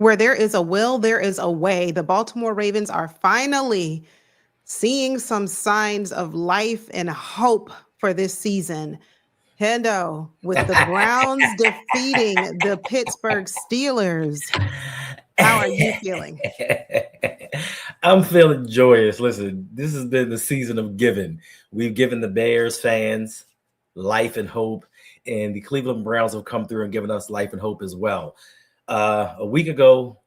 Where there is a will, there is a way. The Baltimore Ravens are finally seeing some signs of life and hope for this season. Hendo, with the Browns defeating the Pittsburgh Steelers. How are you feeling? I'm feeling joyous. Listen, this has been the season of giving. We've given the Bears fans life and hope, and the Cleveland Browns have come through and given us life and hope as well. A week ago,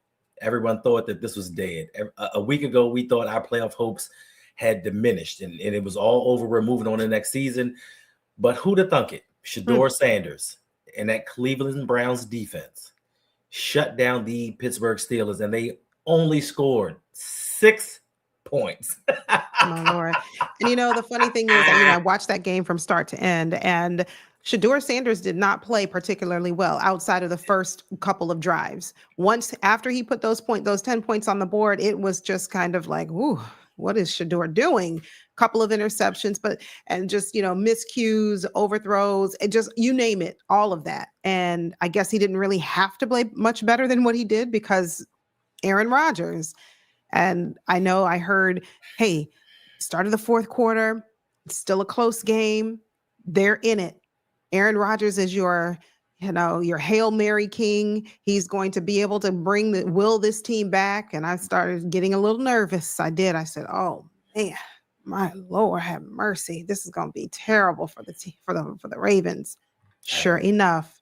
everyone thought that this was dead. A week ago, we thought our playoff hopes had diminished, and it was all over. We're moving on to the next season. But who'd have thunk it? Shedeur Sanders and that Cleveland Browns defense shut down the Pittsburgh Steelers, and they only scored 6 points. My Lord. And the funny thing is, I watched that game from start to end, and Shedeur Sanders did not play particularly well outside of the first couple of drives. Once after he put those 10 points on the board, it was just kind of like, ooh, what is Shedeur doing? Couple of interceptions, and just, miscues, overthrows, and just, you name it, all of that. And I guess he didn't really have to play much better than what he did because Aaron Rodgers. And I know I heard, hey, start of the fourth quarter, it's still a close game. They're in it. Aaron Rodgers is your Hail Mary king. He's going to be able to will this team back. And I started getting a little nervous. I said, oh man, my Lord have mercy. This is going to be terrible for the Ravens. Sure enough.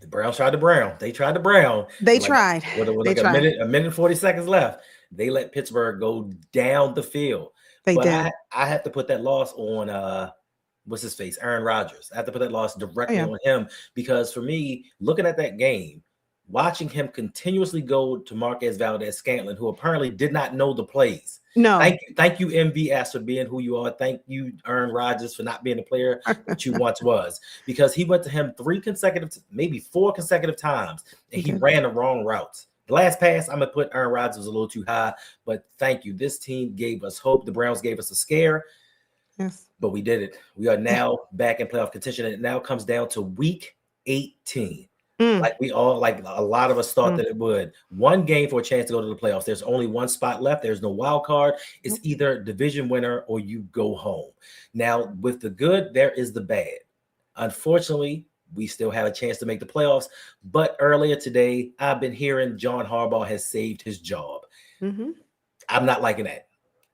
The Browns tried the Brown. They tried the Brown. They tried. With a minute and 40 seconds left. They let Pittsburgh go down the field. They did. I have to put that loss on what's his face? Aaron Rodgers. I have to put that loss directly on him, because for me, looking at that game, watching him continuously go to Marquez Valdez-Scantling, who apparently did not know the plays. No. Thank you, MVS, for being who you are. Thank you, Aaron Rodgers, for not being the player that you once was. Because he went to him maybe 4 consecutive times, and he ran the wrong routes. The last pass, I'm going to put Aaron Rodgers was a little too high, but thank you. This team gave us hope. The Browns gave us a scare. Yes. But we did it. We are now back in playoff contention, and it now comes down to week 18. Like a lot of us thought that it would. One game for a chance to go to the playoffs. There's only one spot left. There's no wild card. It's either division winner or you go home. Now, with the good, there is the bad. Unfortunately, we still have a chance to make the playoffs. But earlier today, I've been hearing John Harbaugh has saved his job. I'm not liking that.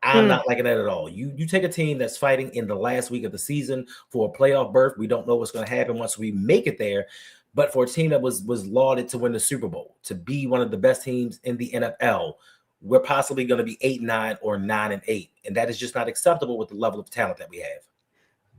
I'm not liking that at all. You take a team that's fighting in the last week of the season for a playoff berth. We don't know what's going to happen once we make it there. But for a team that was lauded to win the Super Bowl, to be one of the best teams in the NFL, we're possibly going to be 8-9 or 9-8. And that is just not acceptable with the level of talent that we have.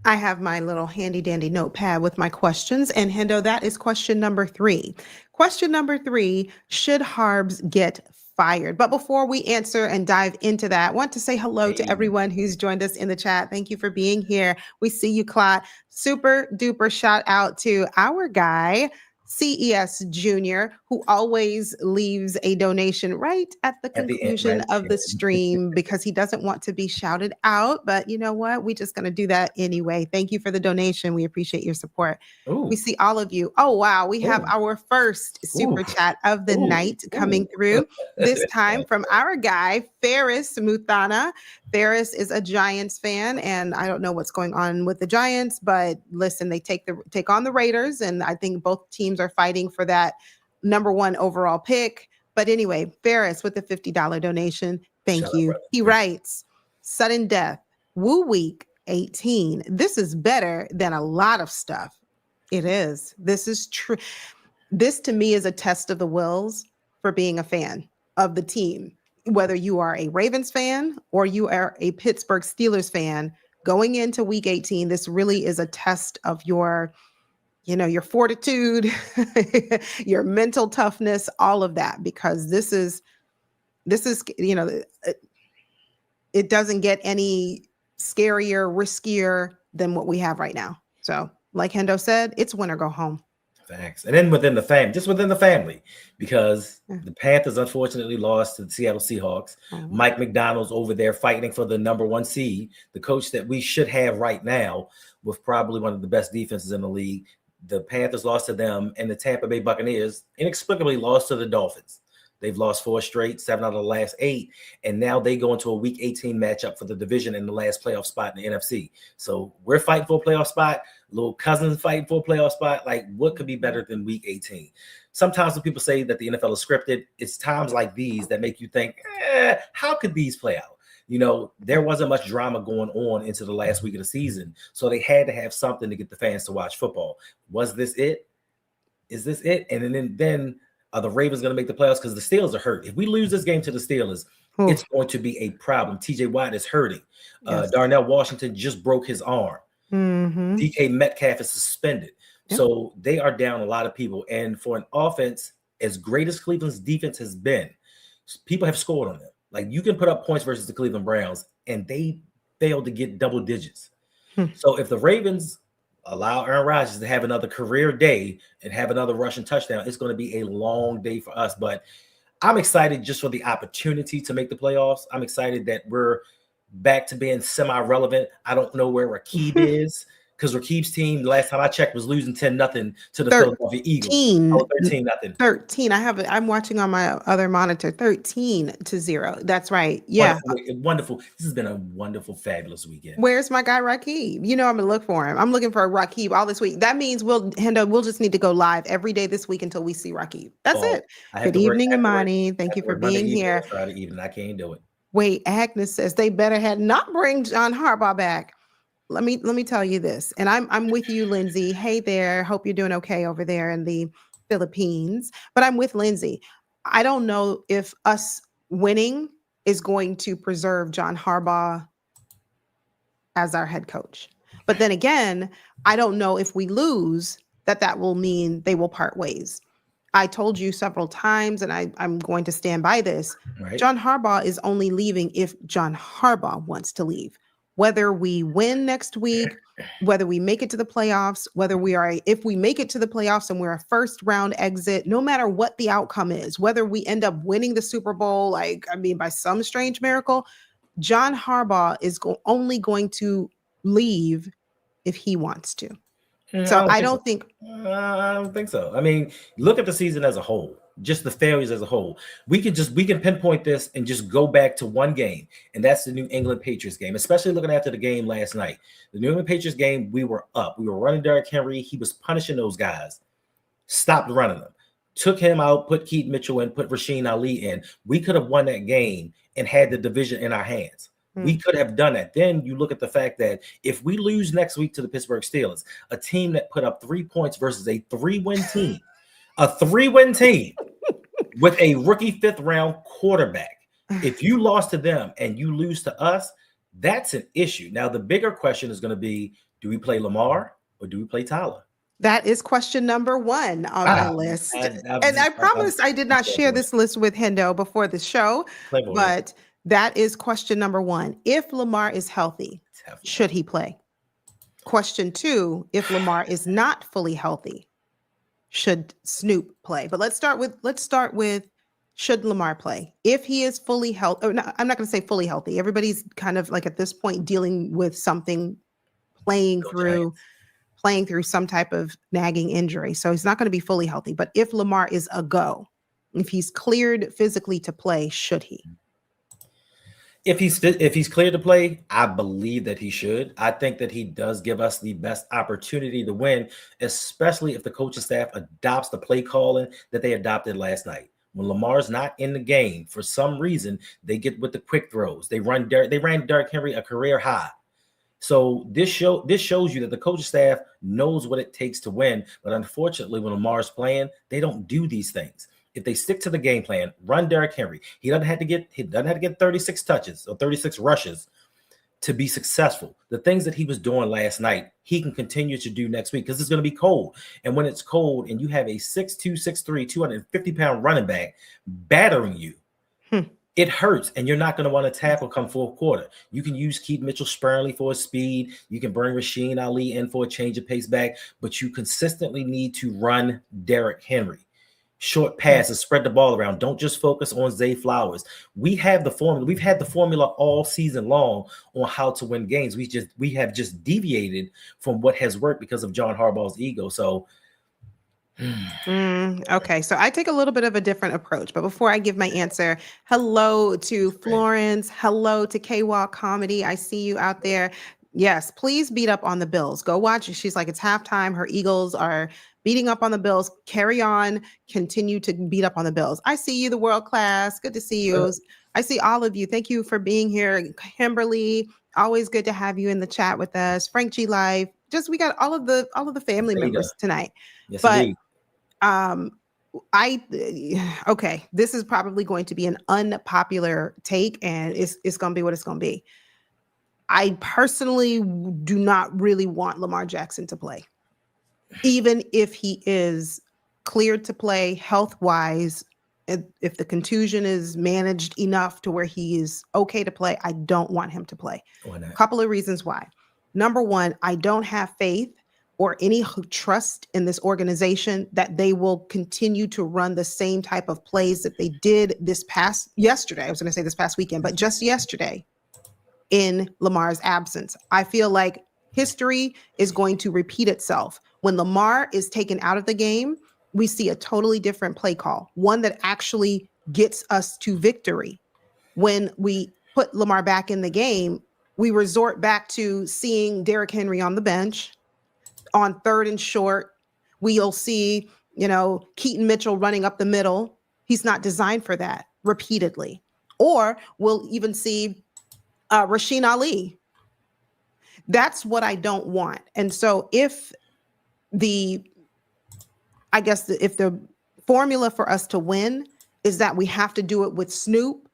I have my little handy dandy notepad with my questions. And Hendo, that is question number 3. Question number 3, should Harbs get fired? But before we answer and dive into that, I want to say hello to everyone who's joined us in the chat. Thank you for being here. We see you, Claude. Super duper shout out to our guy, CES Jr., who always leaves a donation right at the conclusion of the stream because he doesn't want to be shouted out. But you know what? We're just going to do that anyway. Thank you for the donation. We appreciate your support. We see all of you. Oh, wow. We have our first super chat of the night coming through, this time from our guy, Ferris Muthana. Ferris is a Giants fan, and I don't know what's going on with the Giants, but listen, they take on the Raiders, and I think both teams are fighting for that number 1 overall pick. But anyway, Ferris with the $50 donation. Thank you. He writes, sudden death, Woo Week 18. This is better than a lot of stuff. It is. This is true. This to me is a test of the wills for being a fan of the team. Whether you are a Ravens fan or you are a Pittsburgh Steelers fan, going into week 18, this really is a test of your fortitude, your mental toughness, all of that, because this is, it doesn't get any scarier, riskier than what we have right now. So like Hendo said, it's win or go home. Facts. And then within the family, because the Panthers unfortunately lost to the Seattle Seahawks. Mike McDonald's over there fighting for the number 1 seed, the coach that we should have right now with probably one of the best defenses in the league. the Panthers lost to them, and the Tampa Bay Buccaneers inexplicably lost to the Dolphins. They've lost 4 straight, 7 out of the last 8, and now they go into a Week 18 matchup for the division in the last playoff spot in the NFC. So we're fighting for a playoff spot. Little Cousins fighting for a playoff spot. Like, what could be better than Week 18? Sometimes when people say that the NFL is scripted, it's times like these that make you think, how could these play out? You know, there wasn't much drama going on into the last week of the season, so they had to have something to get the fans to watch football. Was this it? Is this it? And then are the Ravens going to make the playoffs? Because the Steelers are hurt. If we lose this game to the Steelers, it's going to be a problem. TJ Watt is hurting. Yes. Darnell Washington just broke his arm. Mm-hmm. DK Metcalf is suspended. Yep. So they are down a lot of people. And for an offense, as great as Cleveland's defense has been, people have scored on them. Like, you can put up points versus the Cleveland Browns, and they failed to get double digits. So if the Ravens allow Aaron Rodgers to have another career day and have another rushing touchdown, it's going to be a long day for us. But I'm excited just for the opportunity to make the playoffs. I'm excited that we're back to being semi-relevant. I don't know where Rakib is, because Rakib's team, the last time I checked, was losing 10-0 to the Philadelphia Eagles. 13-0. 13. I'm watching on my other monitor. 13-0. That's right. Yeah. Wonderful. This has been a wonderful, fabulous weekend. Where's my guy Rakib? You know, I'm gonna look for him. I'm looking for Rakib all this week. That means we'll just need to go live every day this week until we see Rakib. That's it. Good evening, Imani. Thank you for being here. Friday evening. I can't do it. Wait, Agnes says they better had not bring John Harbaugh back. Let me tell you this, and I'm with you, Lindsay. Hey there, hope you're doing okay over there in the Philippines. But I'm with Lindsay. I don't know if us winning is going to preserve John Harbaugh as our head coach. But then again, I don't know if we lose that will mean they will part ways. I told you several times, and I'm going to stand by this. Right. John Harbaugh is only leaving if John Harbaugh wants to leave. Whether we win next week, whether we make it to the playoffs, if we make it to the playoffs and we're a first round exit, no matter what the outcome is, whether we end up winning the Super Bowl, by some strange miracle, John Harbaugh is only going to leave if he wants to. So I don't think so. I mean, look at the season as a whole, just the failures as a whole. We can pinpoint this and just go back to one game, and that's the New England Patriots game, especially looking after the game last night. The New England Patriots game, we were up. We were running Derrick Henry. He was punishing those guys. Stopped running them. Took him out, put Keith Mitchell in, put Rasheen Ali in. We could have won that game and had the division in our hands. We could have done that. Then you look at the fact that if we lose next week to the Pittsburgh Steelers, a team that put up 3 points versus a 3-win team, with a rookie 5th-round quarterback, if you lost to them and you lose to us, that's an issue. Now, the bigger question is going to be, do we play Lamar or do we play Tyler? That is question number 1 on my list. And I promise I did not share this list with Hendo before the show, but that is question number 1. If Lamar is healthy, should he play? Question 2, if Lamar is not fully healthy, should Snoop play? But let's start with should Lamar play? If he is fully healthy, I'm not going to say fully healthy. Everybody's kind of like at this point dealing with something, playing through some type of nagging injury. So he's not going to be fully healthy. But if Lamar is a go, if he's cleared physically to play, should he? If he's cleared to play, I believe that he should. I think that he does give us the best opportunity to win, especially if the coaching staff adopts the play calling that they adopted last night. When Lamar's not in the game, for some reason, they get with the quick throws. They ran Derrick Henry a career high. So this shows you that the coaching staff knows what it takes to win. But unfortunately, when Lamar's playing, they don't do these things. If they stick to the game plan, run Derrick Henry. He doesn't have to get 36 touches or 36 rushes to be successful. The things that he was doing last night, he can continue to do next week because it's going to be cold. And when it's cold and you have a 6'2", 6'3", 250-pound running back battering you, it hurts, and you're not going to want to tackle come fourth quarter. You can use Keith Mitchell sparingly for his speed. You can bring Rasheen Ali in for a change of pace back, but you consistently need to run Derrick Henry. short passes, spread the ball around. Don't just focus on Zay Flowers. We have the formula. We've had the formula all season long on how to win games. We have just deviated from what has worked because of John Harbaugh's ego. So Okay, so I take a little bit of a different approach, but before I give my answer, hello to Florence, hello to K-Walk Comedy. I see you out there. Yes, please beat up on the Bills. Go watch it. She's like, it's halftime. Her Eagles are beating up on the Bills. Carry on. Continue to beat up on the Bills. I see you, the world class. Good to see you. I see all of you. Thank you for being here. Kimberly, always good to have you in the chat with us. Frank G Live. Just we got all of the family members tonight. Yes, but indeed. Okay, this is probably going to be an unpopular take, and it's going to be what it's going to be. I personally do not really want Lamar Jackson to play, even if he is cleared to play health-wise. If the contusion is managed enough to where he is okay to play, I don't want him to play. Why not? A couple of reasons why. Number one, I don't have faith or any trust in this organization that they will continue to run the same type of plays that they did this past weekend, but just yesterday in Lamar's absence. I feel like history is going to repeat itself. When Lamar is taken out of the game, we see a totally different play call, one that actually gets us to victory. When we put Lamar back in the game, we resort back to seeing Derrick Henry on the bench. On 3rd and short, we'll see, Keaton Mitchell running up the middle. He's not designed for that repeatedly. Or we'll even see Rasheen Ali. That's what I don't want. And so if the formula for us to win is that we have to do it with Snoop,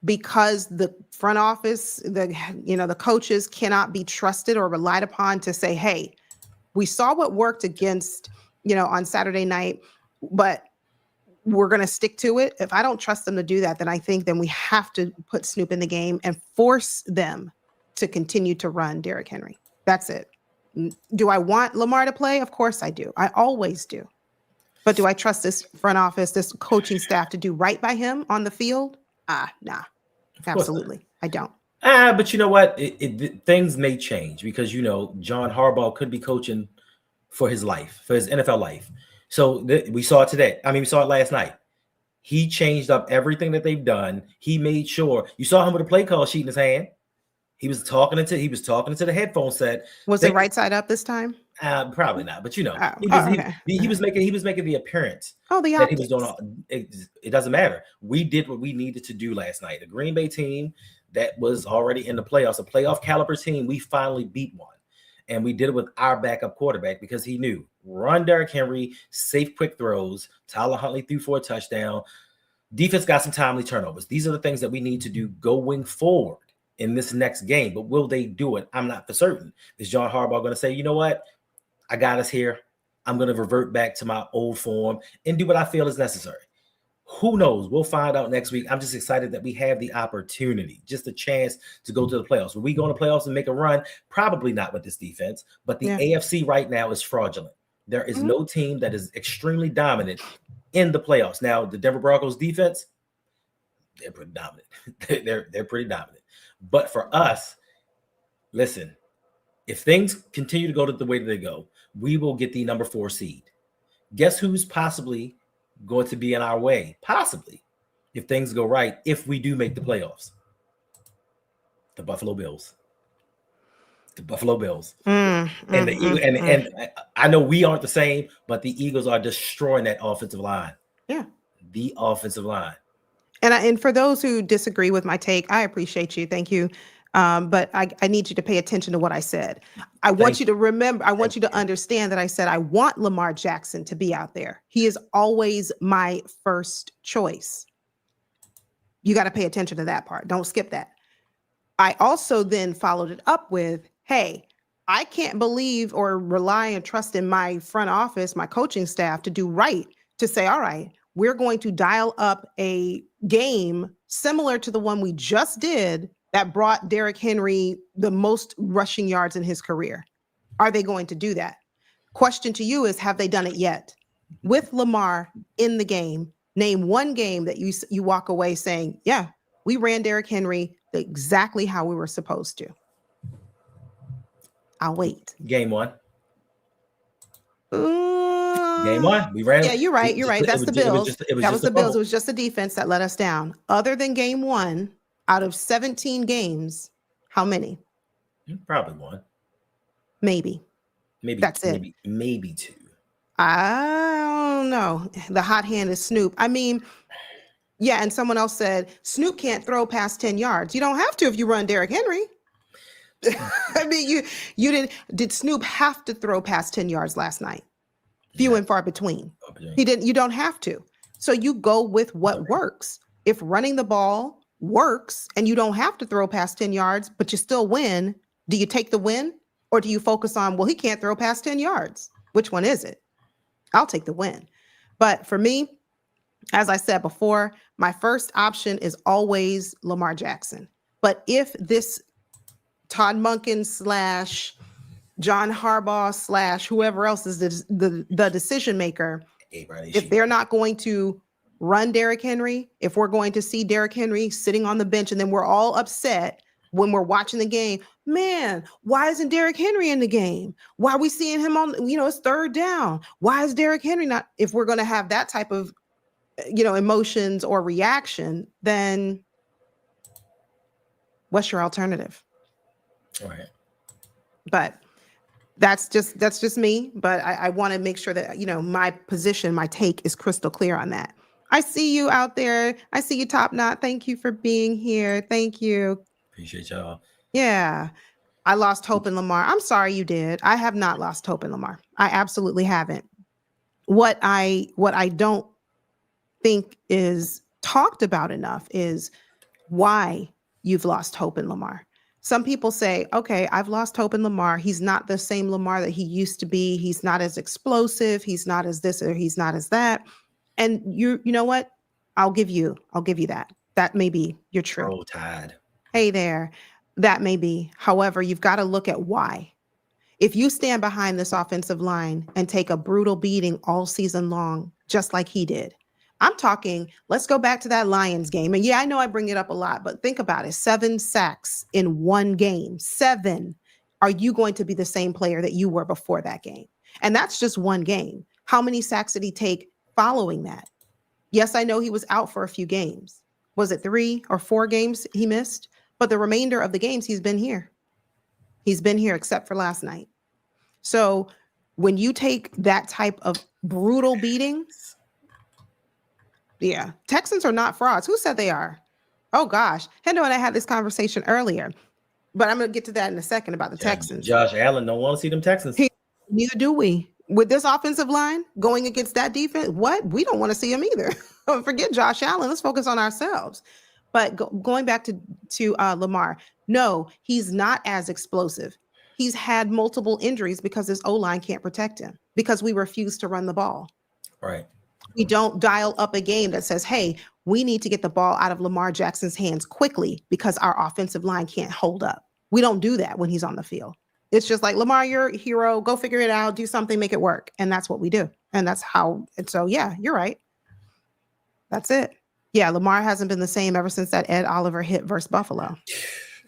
because the front office, the coaches cannot be trusted or relied upon to say, hey, we saw what worked against, on Saturday night, but we're going to stick to it. If I don't trust them to do that, then we have to put Snoop in the game and force them to continue to run Derrick Henry. That's it. Do I want Lamar to play? Of course I do. I always do. But do I trust this front office, this coaching staff to do right by him on the field? Nah, absolutely. I don't. But you know what? Things may change because, John Harbaugh could be coaching for his life, for his NFL life. So we saw it today. We saw it last night. He changed up everything that they've done. He made sure you saw him with a play call sheet in his hand. He was talking into the headphone set. Was it right side up this time? Probably not, but he was making the appearance. The that he was doing. It doesn't matter. We did what we needed to do last night. The Green Bay team that was already in the playoffs, a playoff caliber team, we finally beat one. And we did it with our backup quarterback because he knew run Derrick Henry, safe, quick throws. Tyler Huntley threw for a touchdown. Defense got some timely turnovers. These are the things that we need to do going forward in this next game. But will they do it? I'm not for certain. Is John Harbaugh going to say, you know what? I got us here. I'm going to revert back to my old form and do what I feel is necessary. Who knows? We'll find out next week. I'm just excited that we have the opportunity, just a chance to go to the playoffs. Will we go in the playoffs and make a run? Probably not with this defense, but the AFC right now is fraudulent. There is no team that is extremely dominant in the playoffs. Now, the Denver Broncos defense, they're pretty dominant. they're pretty dominant. But for us, listen, if things continue to go the way they go, we will get the number 4 seed. Guess who's possibly going to be in our way? Possibly, if things go right, if we do make the playoffs. The Buffalo Bills. And the Eagles, and I know we aren't the same, but the Eagles are destroying that offensive line. Yeah. The offensive line. And for those who disagree with my take, I appreciate you. Thank you. But I need you to pay attention to what I said. I want you to remember, I want you to understand that I said I want Lamar Jackson to be out there. He is always my first choice. You got to pay attention to that part. Don't skip that. I also then followed it up with, hey, I can't believe or rely and trust in my front office, my coaching staff to do right, to say, all right, we're going to dial up a game similar to the one we just did that brought Derrick Henry the most rushing yards in his career. Are they going to do that? Question to you is, have they done it yet? with Lamar in the game, name one game that you walk away saying, yeah, we ran Derrick Henry exactly how we were supposed to. I'll wait. Game one. Game one. We ran. Yeah, you're right. You're right. That's the Bills. That was the Bills. Fumble. It was just the defense that let us down. Other than game one, out of 17 games, how many? Probably one. Maybe. That's it. Maybe two. I don't know. The hot hand is Snoop. I mean, yeah, and someone else said Snoop can't throw past 10 yards. You don't have to if you run Derrick Henry. I mean, did Snoop have to throw past 10 yards last night? Few and far between. He didn't. You don't have to. So you go with what works. If running the ball works and you don't have to throw past 10 yards, but you still win, do you take the win? Or do you focus on, well, he can't throw past 10 yards? Which one is it? I'll take the win. But for me, as I said before, my first option is always Lamar Jackson. But if this Todd Monken / John Harbaugh / whoever else is the decision maker, if they're not going to run Derrick Henry, if we're going to see Derrick Henry sitting on the bench and then we're all upset when we're watching the game, man, why isn't Derrick Henry in the game? Why are we seeing him on, it's third down? Why is Derrick Henry not? If we're going to have that type of, emotions or reaction, then what's your alternative? All right. But that's just me. But I want to make sure that, my position, my take is crystal clear on that. I see you out there. I see you, Top Knot. Thank you for being here. Thank you. Appreciate y'all. Yeah. I lost hope in Lamar. I'm sorry you did. I have not lost hope in Lamar. I absolutely haven't. What I don't think is talked about enough is why you've lost hope in Lamar. Some people say, okay, I've lost hope in Lamar. He's not the same Lamar that he used to be. He's not as explosive. He's not as this or he's not as that. And you know what? I'll give you that. That may be your truth. Oh, Tide. Hey there. That may be. However, you've got to look at why. If you stand behind this offensive line and take a brutal beating all season long, just like he did, I'm talking, let's go back to that Lions game. And yeah, I know I bring it up a lot, but think about it. 7 sacks in one game. 7. Are you going to be the same player that you were before that game? And that's just one game. How many sacks did he take following that? Yes, I know he was out for a few games. Was it 3 or 4 games he missed? But the remainder of the games, he's been here. He's been here except for last night. So when you take that type of brutal beating, yeah, Texans are not frauds. Who said they are? Oh, gosh. Hendo and I had this conversation earlier, but I'm going to get to that in a second about the Texans. Josh Allen don't want to see them Texans. Neither do we. With this offensive line going against that defense, what? We don't want to see them either. Forget Josh Allen. Let's focus on ourselves. But going back to Lamar, no, he's not as explosive. He's had multiple injuries because his O-line can't protect him because we refuse to run the ball. Right. We don't dial up a game that says, hey, we need to get the ball out of Lamar Jackson's hands quickly because our offensive line can't hold up. We don't do that when he's on the field. It's just like, Lamar, you're a hero. Go figure it out. Do something, make it work. And that's what we do. And that's how. And so, yeah, you're right. That's it. Yeah, Lamar hasn't been the same ever since that Ed Oliver hit versus Buffalo.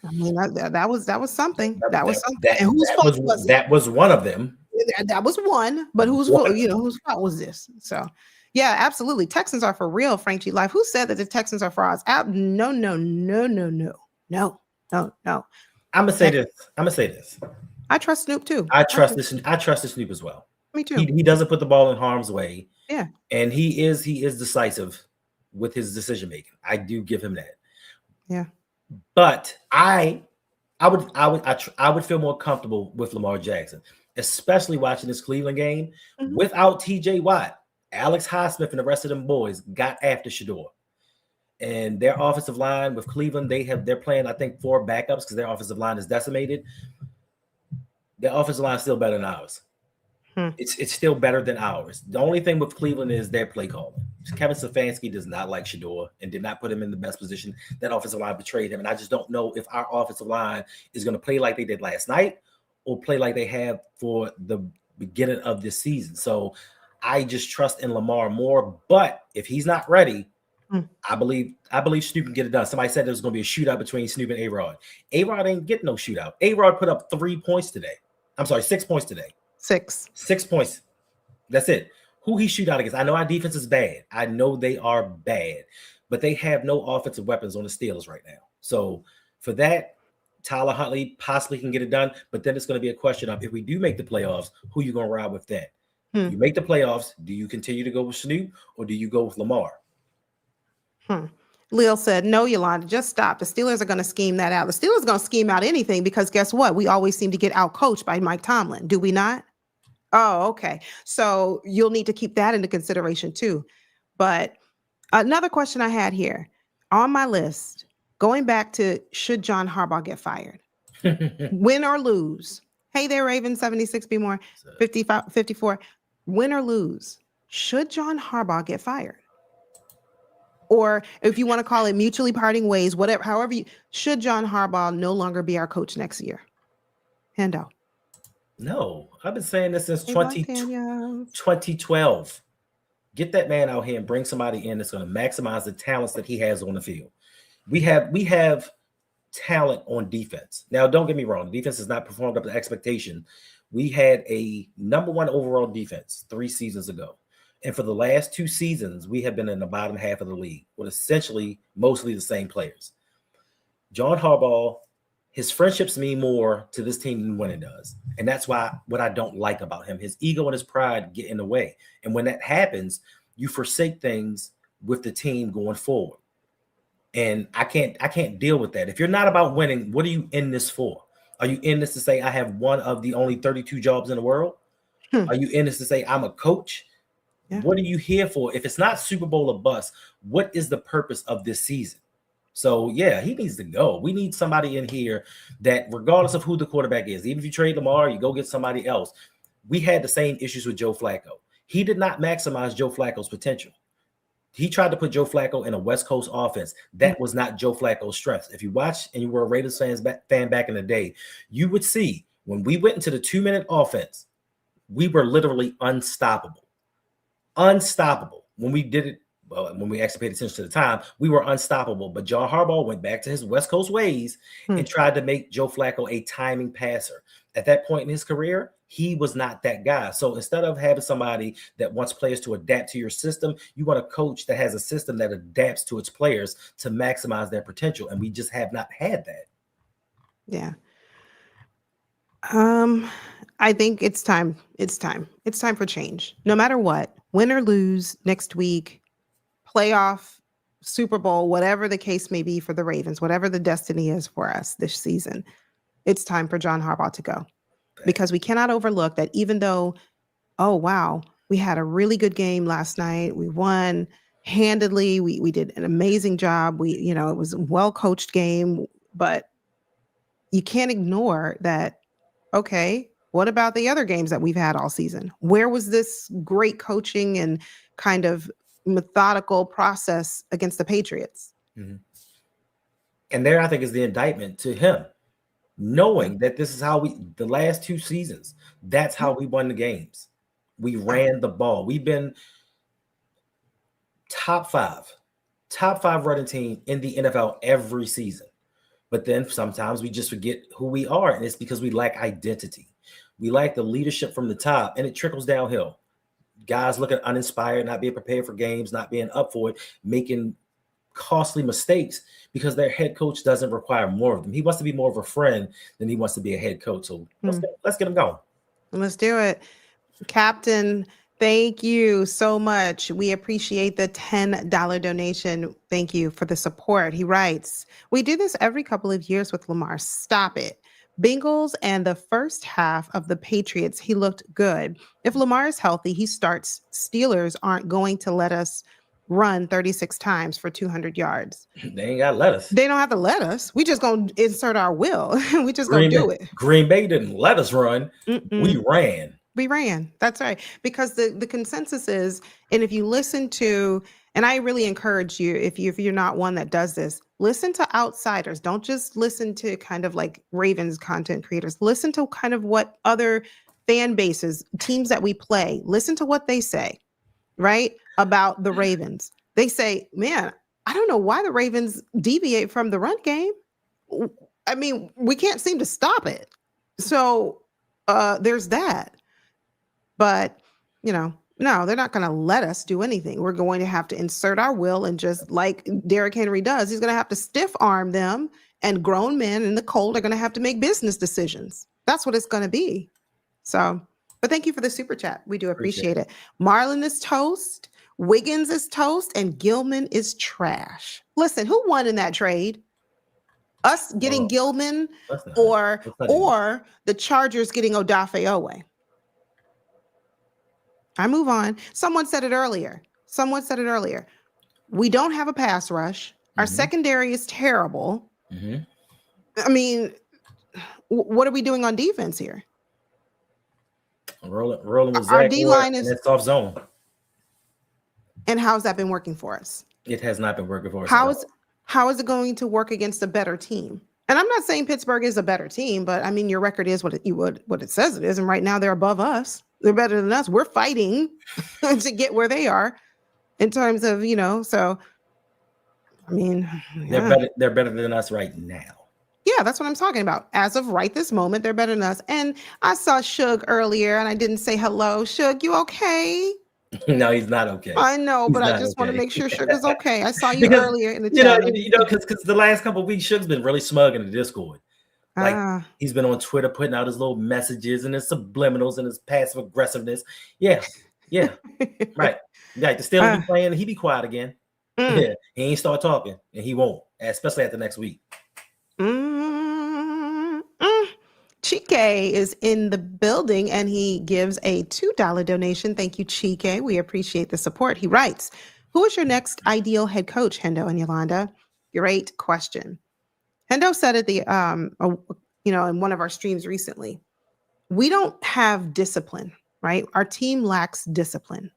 I mean, that was something. That was something. And whose fault was it? That was one of them. That was one. But whose fault was this? So, yeah, absolutely. Texans are for real, Frank G. Life. Who said that the Texans are frauds? No. I'm gonna say this. I trust Snoop too. I trust Snoop as well. Me too. He doesn't put the ball in harm's way. Yeah. And he is decisive with his decision making. I do give him that. Yeah. But I would feel more comfortable with Lamar Jackson, especially watching this Cleveland game without TJ Watt. Alex Highsmith and the rest of them boys got after Shador. And their offensive line with Cleveland, they're playing, I think, 4 backups because their offensive line is decimated. Their offensive line is still better than ours. It's still better than ours. The only thing with Cleveland is their play calling. Kevin Stefanski does not like Shador and did not put him in the best position. That offensive line betrayed him. And I just don't know if our offensive line is going to play like they did last night or play like they have for the beginning of this season. So I just trust in Lamar more. But if he's not ready, I believe Snoop can get it done. Somebody said there was going to be a shootout between Snoop and A-Rod. A-Rod ain't getting no shootout. A-Rod put up 3 points today. I'm sorry, 6 points today. 6 points. That's it. Who he shoot out against? I know our defense is bad. I know they are bad, but they have no offensive weapons on the Steelers right now. So for that, Tyler Huntley possibly can get it done, but then it's going to be a question of if we do make the playoffs, who you going to ride with then? You make the playoffs, do you continue to go with Snoop or do you go with Lamar? Lil said, no, Yolanda, just stop. The Steelers are going to scheme that out. The Steelers are going to scheme out anything because guess what? We always seem to get out-coached by Mike Tomlin. Do we not? Oh, okay. So you'll need to keep that into consideration too. But another question I had here on my list, going back to should John Harbaugh get fired? Win or lose? Hey there, Ravens 76 be more 55, 54. Win or lose? Should John Harbaugh get fired? Or if you want to call it mutually parting ways, whatever, however should John Harbaugh no longer be our coach next year? Hendo. No, I've been saying this since 2012. Get that man out here and bring somebody in that's going to maximize the talents that he has on the field. We have talent on defense. Now, don't get me wrong. The defense has not performed up to expectation. We had a number 1 overall defense 3 seasons ago. And for the last 2 seasons, we have been in the bottom half of the league with essentially mostly the same players. John Harbaugh, his friendships mean more to this team than winning does. And that's why what I don't like about him, his ego and his pride get in the way. And when that happens, you forsake things with the team going forward. And I can't deal with that. If you're not about winning, what are you in this for? Are you in this to say I have one of the only 32 jobs in the world? Are you in this to say I'm a coach? Yeah. What are you here for? If it's not Super Bowl or bust, what is the purpose of this season? So, yeah, he needs to go. We need somebody in here that, regardless of who the quarterback is, even if you trade Lamar, you go get somebody else. We had the same issues with Joe Flacco. He did not maximize Joe Flacco's potential. He tried to put Joe Flacco in a West Coast offense. That was not Joe Flacco's strength. If you watch and you were a Raiders fan back in the day, you would see when we went into the 2-minute offense, we were literally unstoppable. Unstoppable. When we did it, when we actually paid attention to the time, we were unstoppable. But John Harbaugh went back to his West Coast ways and tried to make Joe Flacco a timing passer. At that point in his career, he was not that guy. So instead of having somebody that wants players to adapt to your system, you want a coach that has a system that adapts to its players to maximize their potential. And we just have not had that. Yeah. I think it's time. It's time for change. No matter what, win or lose next week, playoff, Super Bowl, whatever the case may be for the Ravens, whatever the destiny is for us this season, it's time for John Harbaugh to go. Because we cannot overlook that even though, oh, wow, we had a really good game last night. We won handedly. We did an amazing job. It was a well-coached game, but you can't ignore that. Okay, what about the other games that we've had all season? Where was this great coaching and kind of methodical process against the Patriots? Mm-hmm. And there, I think, is the indictment to him, knowing that this is how the last 2 seasons, that's how we won the games. We ran the ball. We've been top five running team in the NFL every season. But then sometimes we just forget who we are, and it's because we lack identity. We lack the leadership from the top, and it trickles downhill. Guys looking uninspired, not being prepared for games, not being up for it, making costly mistakes because their head coach doesn't require more of them. He wants to be more of a friend than he wants to be a head coach. So let's get him going. Let's do it. Captain, thank you so much. We appreciate the $10 donation. Thank you for the support. He writes, we do this every couple of years with Lamar. Stop it. Bengals and the first half of the Patriots, he looked good. If Lamar is healthy, he starts. Steelers aren't going to let us run 36 times for 200 yards. They ain't got to let us. They don't have to let us. We just going to insert our will. We just going to do it. Green Bay didn't let us run. We ran. We ran. That's right. Because the consensus is, and if you listen to, and I really encourage you, if you're not one that does this, listen to outsiders. Don't just listen to kind of like Ravens content creators. Listen to kind of what other fan bases, teams that we play, listen to what they say, right? About the Ravens. They say, man, I don't know why the Ravens deviate from the run game. I mean, we can't seem to stop it. So there's that. But, no, they're not going to let us do anything. We're going to have to insert our will, and just like Derrick Henry does, he's going to have to stiff arm them, and grown men in the cold are going to have to make business decisions. That's what it's going to be. So, but thank you for the super chat. We do appreciate it. Marlon is toast, Wiggins is toast, and Gilman is trash. Listen, who won in that trade? Us getting Gilman or the Chargers getting Odafe Owe? I move on. Someone said it earlier. We don't have a pass rush. Our secondary is terrible. I mean, what are we doing on defense here? Rolling with our Zach D-line is soft zone. And how's that been working for us? It has not been working for us. How is it going to work against a better team? And I'm not saying Pittsburgh is a better team, but I mean, your record is what it says it is, and right now they're above us. They're better than us. We're fighting to get where they are in terms of, so I mean, they're better than us right now. Yeah, that's what I'm talking about. As of right this moment, they're better than us. And I saw Suge earlier, and I didn't say hello. Suge, you okay? No, he's not okay. I know, but I just want to make sure Suge is okay. I saw you earlier in the chat. Because the last couple of weeks, Suge's been really smug in the Discord. Like he's been on Twitter putting out his little messages and his subliminals and his passive aggressiveness. Yeah, right. Like the Steelers be playing, and he be quiet again. Yeah, he ain't start talking, and he won't, especially after next week. Chike is in the building, and he gives a $2 donation. Thank you, Chike. We appreciate the support. He writes, who is your next ideal head coach, Hendo and Yolanda? Great question. Hendo said at the, in one of our streams recently, we don't have discipline, right? Our team lacks discipline.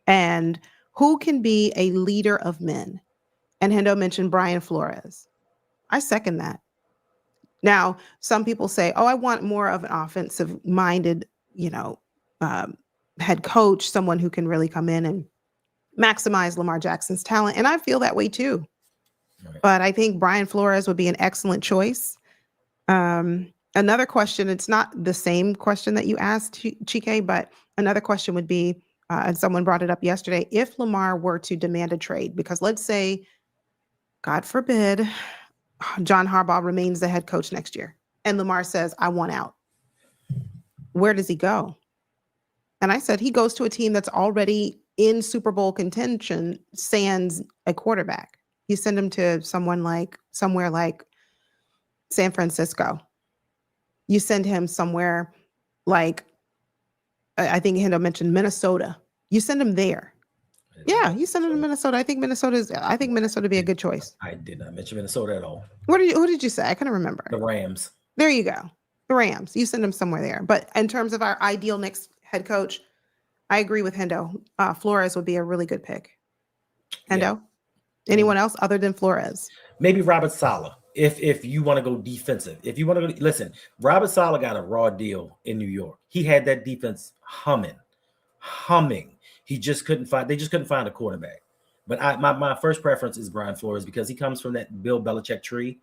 And who can be a leader of men? And Hendo mentioned Brian Flores. I second that. Now, some people say, I want more of an offensive-minded, head coach, someone who can really come in and maximize Lamar Jackson's talent. And I feel that way too. Right. But I think Brian Flores would be an excellent choice. Another question, it's not the same question that you asked, Chike, but another question would be, and someone brought it up yesterday, if Lamar were to demand a trade, because let's say, God forbid, John Harbaugh remains the head coach next year, and Lamar says, I want out. Where does he go? And I said, he goes to a team that's already in Super Bowl contention, sans a quarterback. You send him to somewhere like San Francisco. You send him somewhere like, I think Hendo mentioned Minnesota. You send him there. Yeah, you send him to Minnesota. I think Minnesota would be a good choice. I did not mention Minnesota at all. Who did you say? I couldn't remember. The Rams. There you go. The Rams. You send him somewhere there. But in terms of our ideal next head coach, I agree with Hendo. Flores would be a really good pick. Hendo? Yeah. Anyone else other than Flores? Maybe Robert Saleh. If you want to go defensive. If you want to go, listen, Robert Saleh got a raw deal in New York. He had that defense humming. They just couldn't find a quarterback. But my first preference is Brian Flores, because he comes from that Bill Belichick tree.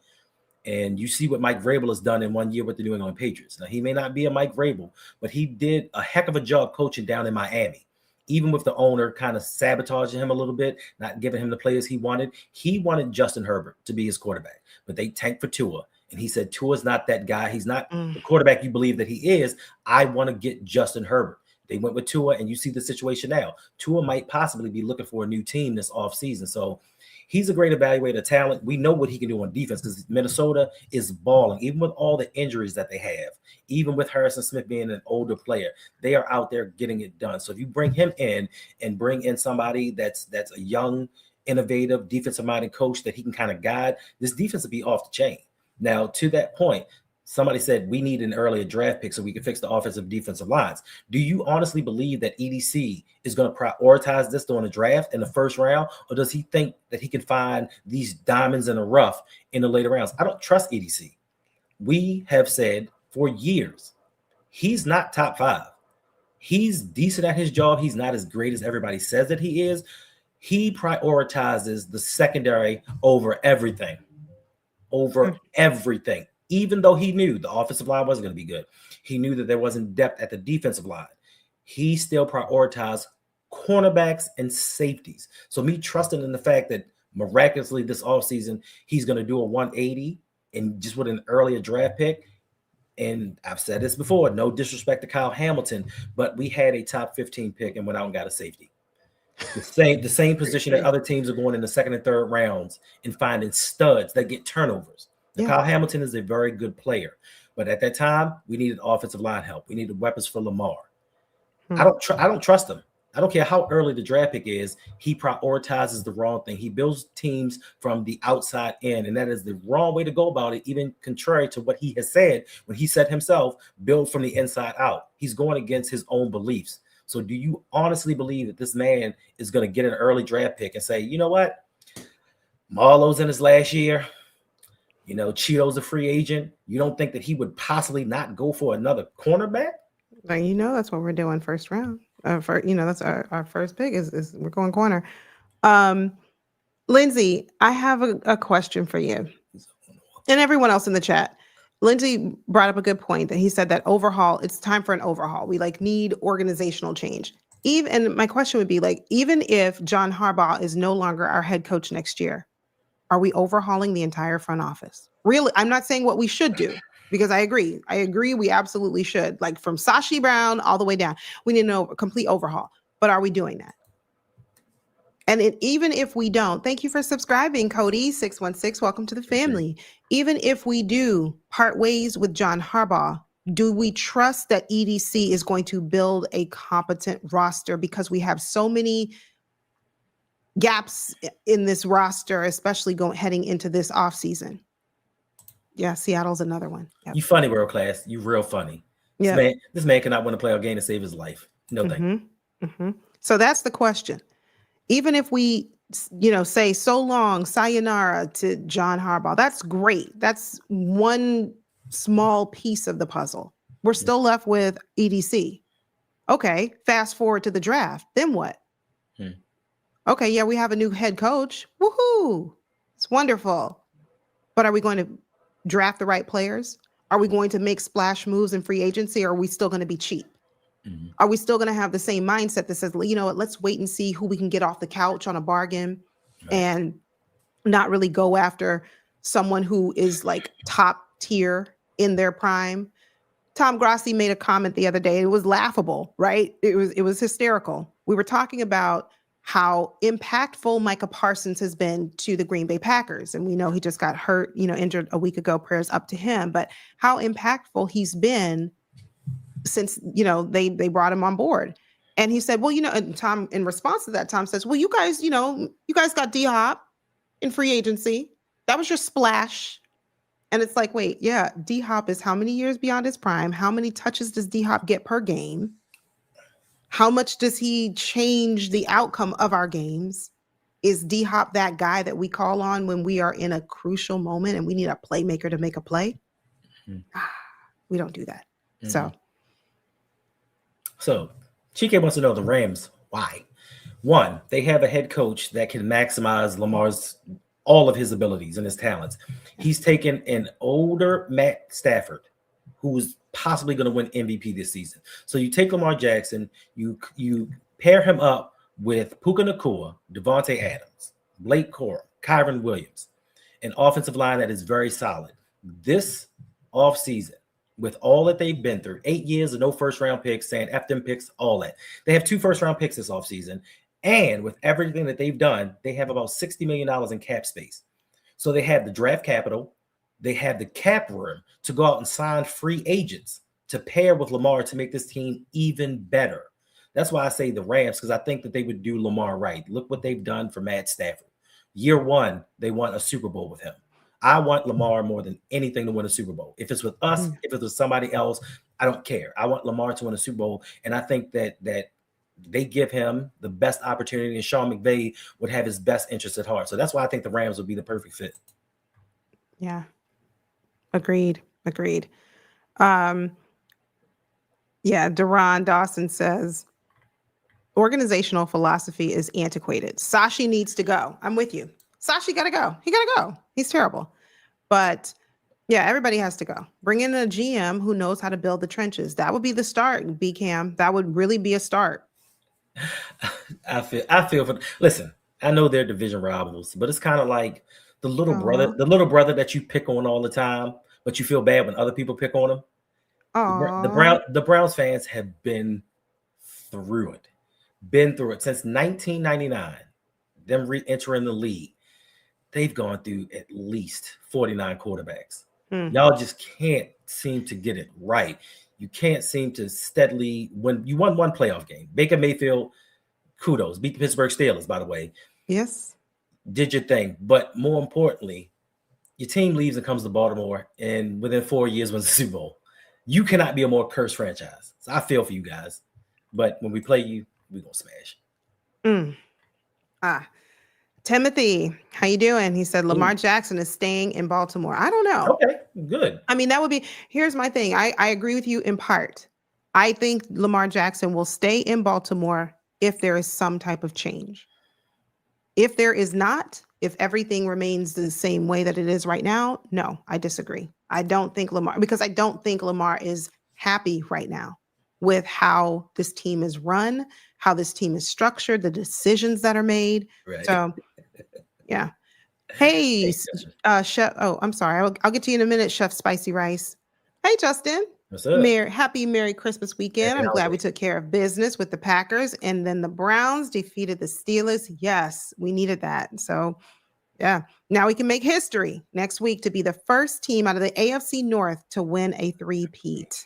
And you see what Mike Vrabel has done in 1 year with the New England Patriots. Now, he may not be a Mike Vrabel, but he did a heck of a job coaching down in Miami. Even with the owner kind of sabotaging him a little bit, not giving him the players he wanted. He wanted Justin Herbert to be his quarterback, but they tanked for Tua. And he said, Tua's not that guy. He's not the quarterback you believe that he is. I want to get Justin Herbert. They went with Tua, and you see the situation now. Tua might possibly be looking for a new team this offseason. So he's a great evaluator of talent. We know what he can do on defense, because Minnesota is balling, even with all the injuries that they have, even with Harrison Smith being an older player. They are out there getting it done. So if you bring him in and bring in somebody that's a young, innovative, defensive-minded coach that he can kind of guide, this defense will be off the chain. Now, to that point, somebody said we need an earlier draft pick so we can fix the offensive defensive lines. Do you honestly believe that EDC is going to prioritize this during the draft in the first round, or does he think that he can find these diamonds in the rough in the later rounds? I don't trust EDC. We have said for years He's not top 5. He's decent at his job. He's not as great as everybody says that he is. He prioritizes the secondary over everything. Even though he knew the offensive line wasn't going to be good. He knew that there wasn't depth at the defensive line. He still prioritized cornerbacks and safeties. So me trusting in the fact that miraculously this offseason, he's going to do a 180 and just with an earlier draft pick. And I've said this before, no disrespect to Kyle Hamilton, but we had a top 15 pick and went out and got a safety. The same position that other teams are going in the second and third rounds and finding studs that get turnovers. Now, Kyle Hamilton is a very good player, but at that time we needed offensive line help. We needed weapons for Lamar. I don't trust him. I don't care how early the draft pick is. He prioritizes the wrong thing. He builds teams from the outside in, and that is the wrong way to go about it, even contrary to what he has said when he said himself, build from the inside out. He's going against his own beliefs. So do you honestly believe that this man is going to get an early draft pick and say, you know what? Marlowe's in his last year. You know, Cheeto's a free agent. You don't think that he would possibly not go for another cornerback? Like, you know, that's what we're doing first round. That's our first pick is we're going corner. Lindsay, I have a question for you and everyone else in the chat. Lindsay brought up a good point that he said that overhaul, it's time for an overhaul. We need organizational change. And my question would be even if John Harbaugh is no longer our head coach next year, are we overhauling the entire front office? Really, I'm not saying what we should do because I agree. We absolutely should. From Sashi Brown all the way down, we need to know a complete overhaul. But are we doing that? And even if we don't, thank you for subscribing, Cody 616. Welcome to the family. Even if we do part ways with John Harbaugh, do we trust that EDC is going to build a competent roster because we have so many gaps in this roster, especially heading into this offseason? Yeah, Seattle's another one. Yep. You funny, world class. You real funny. Yeah. This man cannot win a playoff game to save his life. No thank you. So that's the question. Even if we, say so long, sayonara to John Harbaugh, that's great. That's one small piece of the puzzle. We're still left with EDC. Okay, fast forward to the draft. Then what? Okay, yeah, we have a new head coach. Woohoo! It's wonderful. But are we going to draft the right players? Are we going to make splash moves in free agency, or are we still going to be cheap? Are we still going to have the same mindset that says, you know what, let's wait and see who we can get off the couch on a bargain and not really go after someone who is top tier in their prime? Tom Grassi made a comment the other day. It was laughable, right? It was hysterical. We were talking about how impactful Micah Parsons has been to the Green Bay Packers. And we know he just got hurt, injured a week ago. Prayers up to him. But how impactful he's been since, they brought him on board. And he said, well, and Tom, in response to that, Tom says, well, you guys got D-Hop in free agency. That was your splash. And it's wait, yeah, D-Hop is how many years beyond his prime? How many touches does D-Hop get per game? How much does he change the outcome of our games? Is D-Hop that guy that we call on when we are in a crucial moment and we need a playmaker to make a play? We don't do that. So Chike wants to know the Rams. Why? One, they have a head coach that can maximize Lamar's all of his abilities and his talents. He's taken an older Matt Stafford, who's possibly going to win MVP this season. So you take Lamar Jackson, you pair him up with Puka Nacua, Devontae Adams, Blake Corum, Kyron Williams, an offensive line that is very solid. This offseason, with all that they've been through, 8 years of no first-round picks, saying F them picks, all that. They have 2 first-round picks this offseason. And with everything that they've done, they have about $60 million in cap space. So they have the draft capital. They have the cap room to go out and sign free agents to pair with Lamar to make this team even better. That's why I say the Rams, because I think that they would do Lamar right. Look what they've done for Matt Stafford. Year 1, they won a Super Bowl with him. I want Lamar more than anything to win a Super Bowl. If it's with us, if it's with somebody else, I don't care. I want Lamar to win a Super Bowl, and I think that they give him the best opportunity, and Sean McVay would have his best interest at heart. So that's why I think the Rams would be the perfect fit. Yeah. Agreed. Yeah, Deron Dawson says organizational philosophy is antiquated. Sashi needs to go. I'm with you. Sashi got to go. He got to go. He's terrible. But yeah, everybody has to go. Bring in a GM who knows how to build the trenches. That would be the start, B-Cam. That would really be a start. I feel for. Listen, I know they're division rivals, but it's kind of like the Aw. little brother that you pick on all the time, but you feel bad when other people pick on him. Aw. The Browns fans have been through it. Been through it since 1999. Them re-entering the league, they've gone through at least 49 quarterbacks. Y'all just can't seem to get it right. You can't seem to steadily when you won one playoff game. Baker Mayfield, kudos, beat the Pittsburgh Steelers, by the way. Yes. Did your thing. But more importantly, your team leaves and comes to Baltimore, and within 4 years wins the Super Bowl. You cannot be a more cursed franchise. So I feel for you guys. But when we play you, we're going to smash. Timothy, how you doing? He said Lamar Jackson is staying in Baltimore. I don't know. Okay, good. I mean, that would be, here's my thing. I agree with you in part. I think Lamar Jackson will stay in Baltimore if there is some type of change. If there is not, if everything remains the same way that it is right now, no, I disagree. I don't think Lamar is happy right now with how this team is run, how this team is structured, the decisions that are made. Right. So, yeah. Hey, Chef. Oh, I'm sorry. I'll get to you in a minute, Chef Spicy Rice. Hey, Justin. What's up? Happy Merry Christmas weekend. I'm glad we took care of business with the Packers, and then the Browns defeated the Steelers. Yes, we needed that. So, yeah. Now we can make history next week to be the first team out of the AFC North to win a three-peat.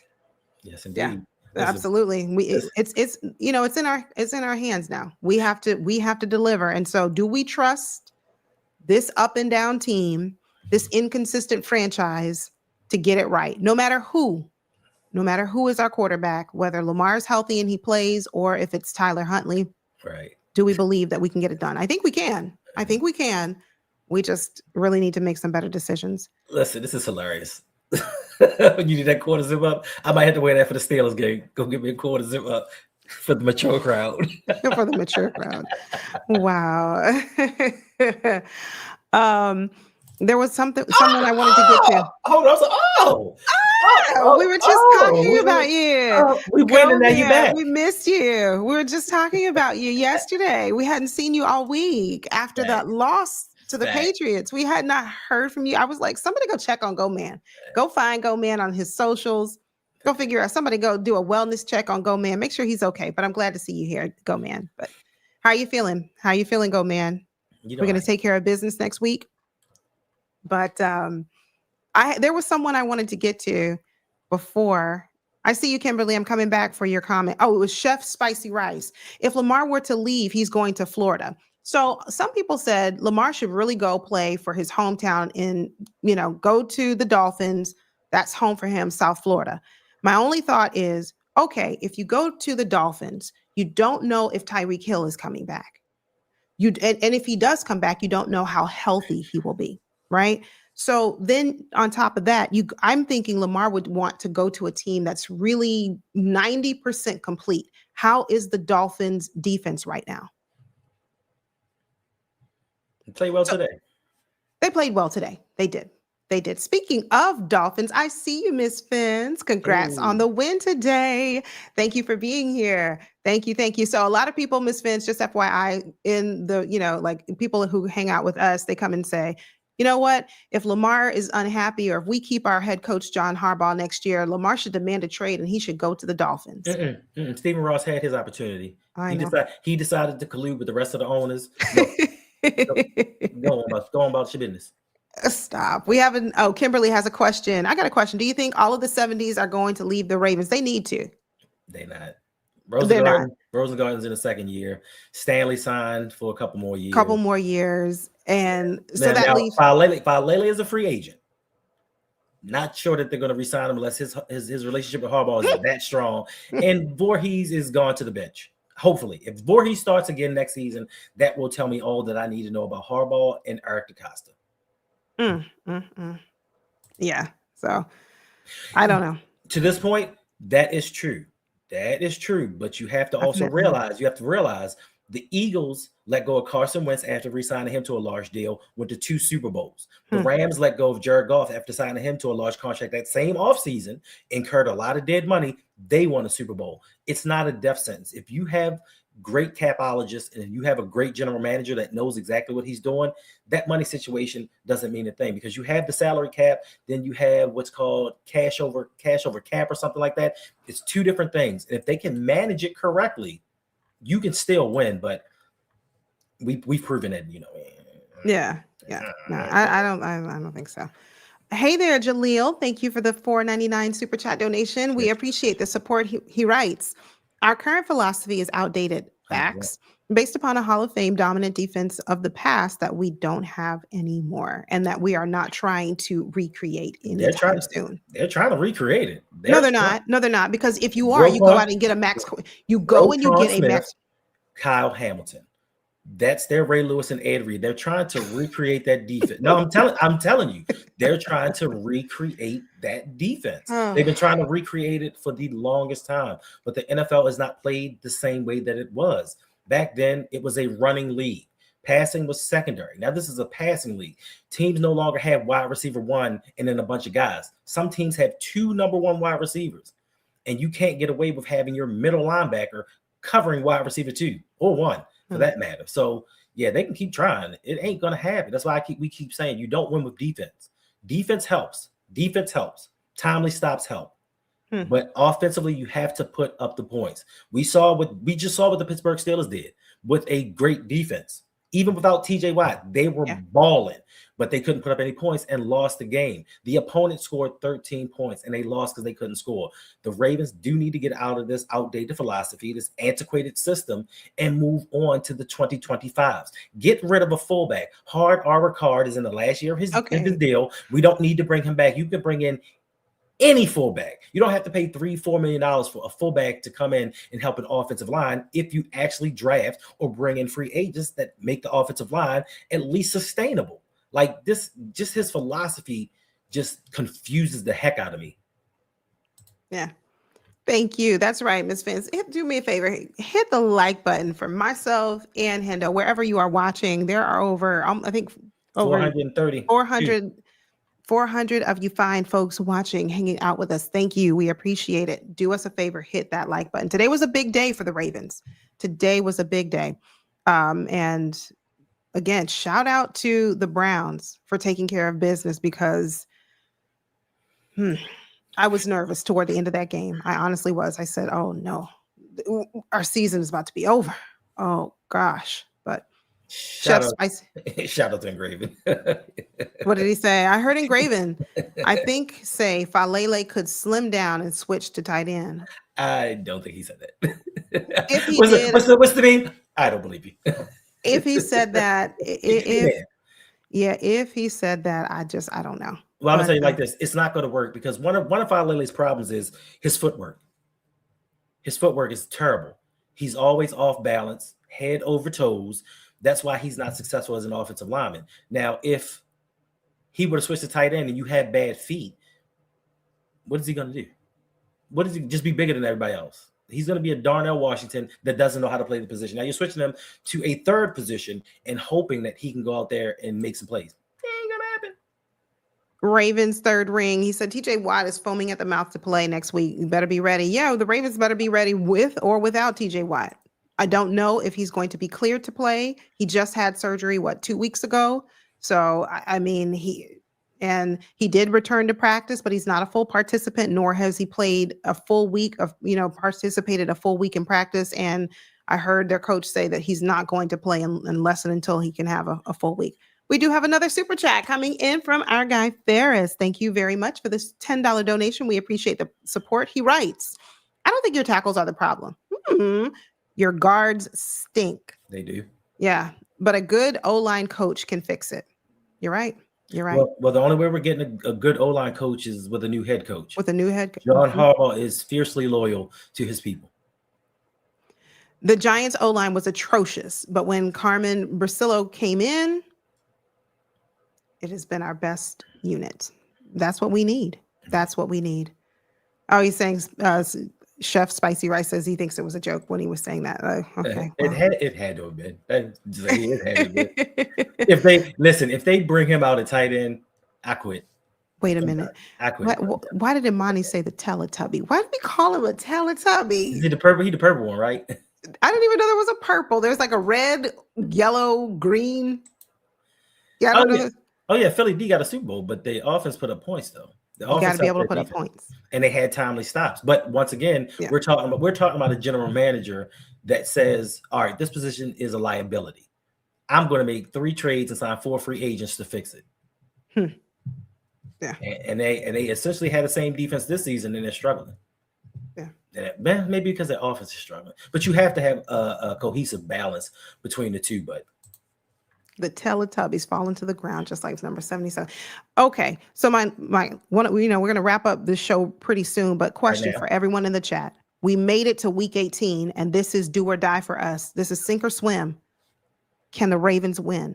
Yes, indeed. Yeah. Absolutely. It's in our hands now. We have to deliver. And so do we trust this up and down team, this inconsistent franchise to get it right? No matter who is our quarterback, whether Lamar is healthy and he plays or if it's Tyler Huntley. Right. Do we believe that we can get it done? I think we can. We just really need to make some better decisions. Listen, this is hilarious. When you need that quarter zip up, I might have to wear that for the Steelers game. Go get me a quarter zip up for the mature crowd. For the mature crowd. Wow. There was someone I wanted to get to. Hold on. We were just talking about you. We went and now you back. We missed you. We were just talking about you yesterday. We hadn't seen you all week after that loss to the Patriots. We had not heard from you. I was like, somebody go check on Go Man. Go find Go Man on his socials. Go figure out, somebody go do a wellness check on Go Man. Make sure he's okay. But I'm glad to see you here, Go Man. But how are you feeling? Go Man? We're going to take care of business next week. But there was someone I wanted to get to before. I see you, Kimberly. I'm coming back for your comment. Oh, it was Chef Spicy Rice. If Lamar were to leave, he's going to Florida. So some people said Lamar should really go play for his hometown go to the Dolphins. That's home for him, South Florida. My only thought is, okay, if you go to the Dolphins, you don't know if Tyreek Hill is coming back. And if he does come back, you don't know how healthy he will be, right? So then on top of that, I'm thinking Lamar would want to go to a team that's really 90% complete. How is the Dolphins defense right now? They played well today. They played well today. They did. Speaking of Dolphins, I see you, Miss Fins. Congrats on the win today. Thank you for being here. Thank you. So a lot of people, Miss Fins, just FYI, in the, people who hang out with us, they come and say, you know what? If Lamar is unhappy or if we keep our head coach, John Harbaugh, next year, Lamar should demand a trade and he should go to the Dolphins. Stephen Ross had his opportunity. He decided to collude with the rest of the owners. Go on about your business. Stop. Kimberly has a question. I got a question. Do you think all of the 70s are going to leave the Ravens? They need to. They're not. Rosengarten's in the second year. Stanley signed for a couple more years. And so that leaves Falele is a free agent. Not sure that they're going to resign him unless his relationship with Harbaugh is that strong. And Voorhees is gone to the bench. Hopefully, if Voorhees starts again next season, that will tell me all that I need to know about Harbaugh and Eric DeCosta. Yeah. So I don't know. To this point, that is true. That is true, but you have to also Definitely. realize the Eagles let go of Carson Wentz after re-signing him to a large deal, went to 2 Super Bowls. The Hmm. Rams let go of Jared Goff after signing him to a large contract that same offseason, incurred a lot of dead money. They won a Super Bowl. It's not a death sentence. If you have great capologists and if you have a great general manager that knows exactly what he's doing, that money situation doesn't mean a thing, because you have the salary cap, then you have what's called cash over cap or something like that. It's two different things. And if they can manage it correctly, you can still win. But we've proven it, Yeah. No, I don't think so. Hey there, Jaleel. Thank you for the $4.99 super chat donation. We appreciate the support. He writes, our current philosophy is outdated 100%. facts based upon a Hall of Fame dominant defense of the past that we don't have anymore, and that we are not trying to recreate anytime soon. They're trying to recreate it. No, they're not. No, they're not. Because if you are, you go Roquan, out and get a max. You go and you Roquan get a Smith, max. Kyle Hamilton. That's their Ray Lewis and Ed Reed. They're trying to recreate that defense. No, I'm telling you, they're trying to recreate that defense. They've been trying to recreate it for the longest time, but the NFL has not played the same way that it was. Back then, it was a running league. Passing was secondary. Now this is a passing league. Teams no longer have wide receiver one and then a bunch of guys. Some teams have 2 number 1 wide receivers, and you can't get away with having your middle linebacker covering wide receiver 2 or 1. For that matter. So yeah, they can keep trying. It ain't gonna happen. That's why we keep saying you don't win with defense. Defense helps. Timely stops help. But offensively, you have to put up the points. We just saw what the Pittsburgh Steelers did with a great defense. Even without TJ Watt, they were balling, but they couldn't put up any points and lost the game. The opponent scored 13 points and they lost because they couldn't score. The Ravens do need to get out of this outdated philosophy, this antiquated system, and move on to the 2025s. Get rid of a fullback. Hard Card is in the last year of his deal. We don't need to bring him back. You can bring in any fullback. You don't have to pay $3-4 million for a fullback to come in and help an offensive line if you actually draft or bring in free agents that make the offensive line at least sustainable. Like this, just his philosophy just confuses the heck out of me. Yeah. Thank you. That's right, Ms. Vince. Do me a favor. Hit the like button for myself and Hendo. Wherever you are watching, there are over, I think, over 430. 400 of you fine folks watching, hanging out with us. Thank you. We appreciate it. Do us a favor, hit that like button. Today was a big day for the Ravens. Today was a big day. And again, shout out to the Browns for taking care of business, because I was nervous toward the end of that game. I honestly was. I said, oh no, our season is about to be over. Oh gosh. But Shout out to Engraven. What did he say? I heard Engraven. I think Falele could slim down and switch to tight end. I don't think he said that. If he what's the name? I don't believe you. If he said that, if he said that, I don't know. Well, I'm gonna tell you like this: it's not going to work, because one of Falele's problems is his footwork. His footwork is terrible. He's always off balance, head over toes. That's why he's not successful as an offensive lineman. Now, if he were to switch to tight end and you had bad feet, what is he going to do? What is he just be bigger than everybody else? He's going to be a Darnell Washington that doesn't know how to play the position. Now you're switching him to a third position and hoping that he can go out there and make some plays. It ain't going to happen. Ravens third ring. He said TJ Watt is foaming at the mouth to play next week. You better be ready. Yeah, the Ravens better be ready with or without TJ Watt. I don't know if he's going to be cleared to play. He just had surgery, 2 weeks ago? So, I mean, he did return to practice, but he's not a full participant, nor has he played a full week participated a full week in practice. And I heard their coach say that he's not going to play unless and until he can have a full week. We do have another super chat coming in from our guy Ferris. Thank you very much for this $10 donation. We appreciate the support. He writes, I don't think your tackles are the problem. Your guards stink. They do. Yeah, but a good O-line coach can fix it. You're right. Well, the only way we're getting a good O-line coach is with a new head coach. John Harbaugh is fiercely loyal to his people. The Giants O-line was atrocious, but when Carmen Brasillo came in, it has been our best unit. That's what we need. Oh, he's saying Chef Spicy Rice says he thinks it was a joke when he was saying that. Okay, well. It had to have been. It had to have been. If they bring him out at tight end, I quit. Wait a minute. I quit. Why did Imani say the Teletubby? Why did we call him a Teletubby? Is he the purple? He the purple one, right? I didn't even know there was a purple. There's like a red, yellow, green. Yeah, I don't know. Oh yeah, Philly D got a Super Bowl, but the offense put up points though. You got to be able to put up points, and they had timely stops. But once again, we're talking about a general manager that says, "All right, this position is a liability. I'm going to make 3 trades and sign 4 free agents to fix it." Yeah, and they essentially had the same defense this season, and they're struggling. Yeah, maybe because their offense is struggling, but you have to have a cohesive balance between the two. But the Teletubbies falling to the ground, just like number 77. Okay, so my one, we're going to wrap up this show pretty soon. But question for everyone in the chat: we made it to week 18, and this is do or die for us. This is sink or swim. Can the Ravens win?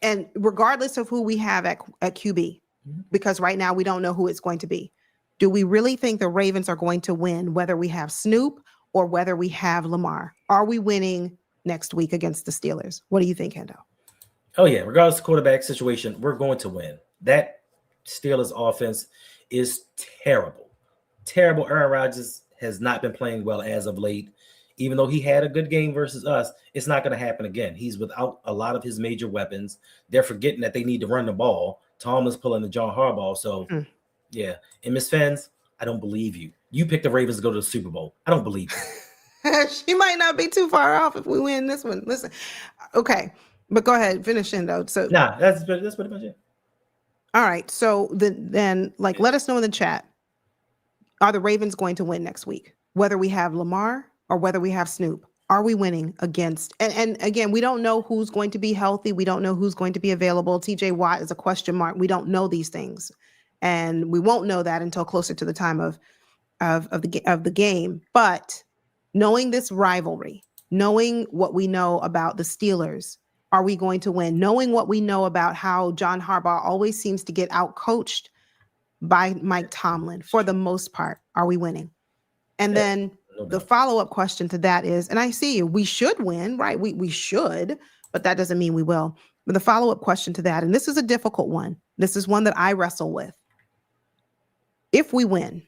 And regardless of who we have at QB, because right now we don't know who it's going to be. Do we really think the Ravens are going to win, whether we have Snoop or whether we have Lamar? Are we winning next week against the Steelers? What do you think, Hendo? Oh, yeah. Regardless of the quarterback situation, we're going to win. That Steelers offense is terrible. Terrible. Aaron Rodgers has not been playing well as of late. Even though he had a good game versus us, it's not going to happen again. He's without a lot of his major weapons. They're forgetting that they need to run the ball. Tomlin's pulling the John Harbaugh. So, yeah. And Miss Fens, I don't believe you. You picked the Ravens to go to the Super Bowl. I don't believe you. She might not be too far off if we win this one. Listen. Okay. But go ahead. Finish, Hendo. So, that's pretty much it. All right. So then let us know in the chat. Are the Ravens going to win next week? Whether we have Lamar or whether we have Snoop, are we winning against? And again, we don't know who's going to be healthy. We don't know who's going to be available. TJ Watt is a question mark. We don't know these things, and we won't know that until closer to the time of the game. But knowing this rivalry, knowing what we know about the Steelers, are we going to win? Knowing what we know about how John Harbaugh always seems to get outcoached by Mike Tomlin for the most part, are we winning? And then the follow-up question to that is, and I see you, we should win, right? We should, but that doesn't mean we will. But the follow-up question to that, and this is a difficult one. This is one that I wrestle with. If we win,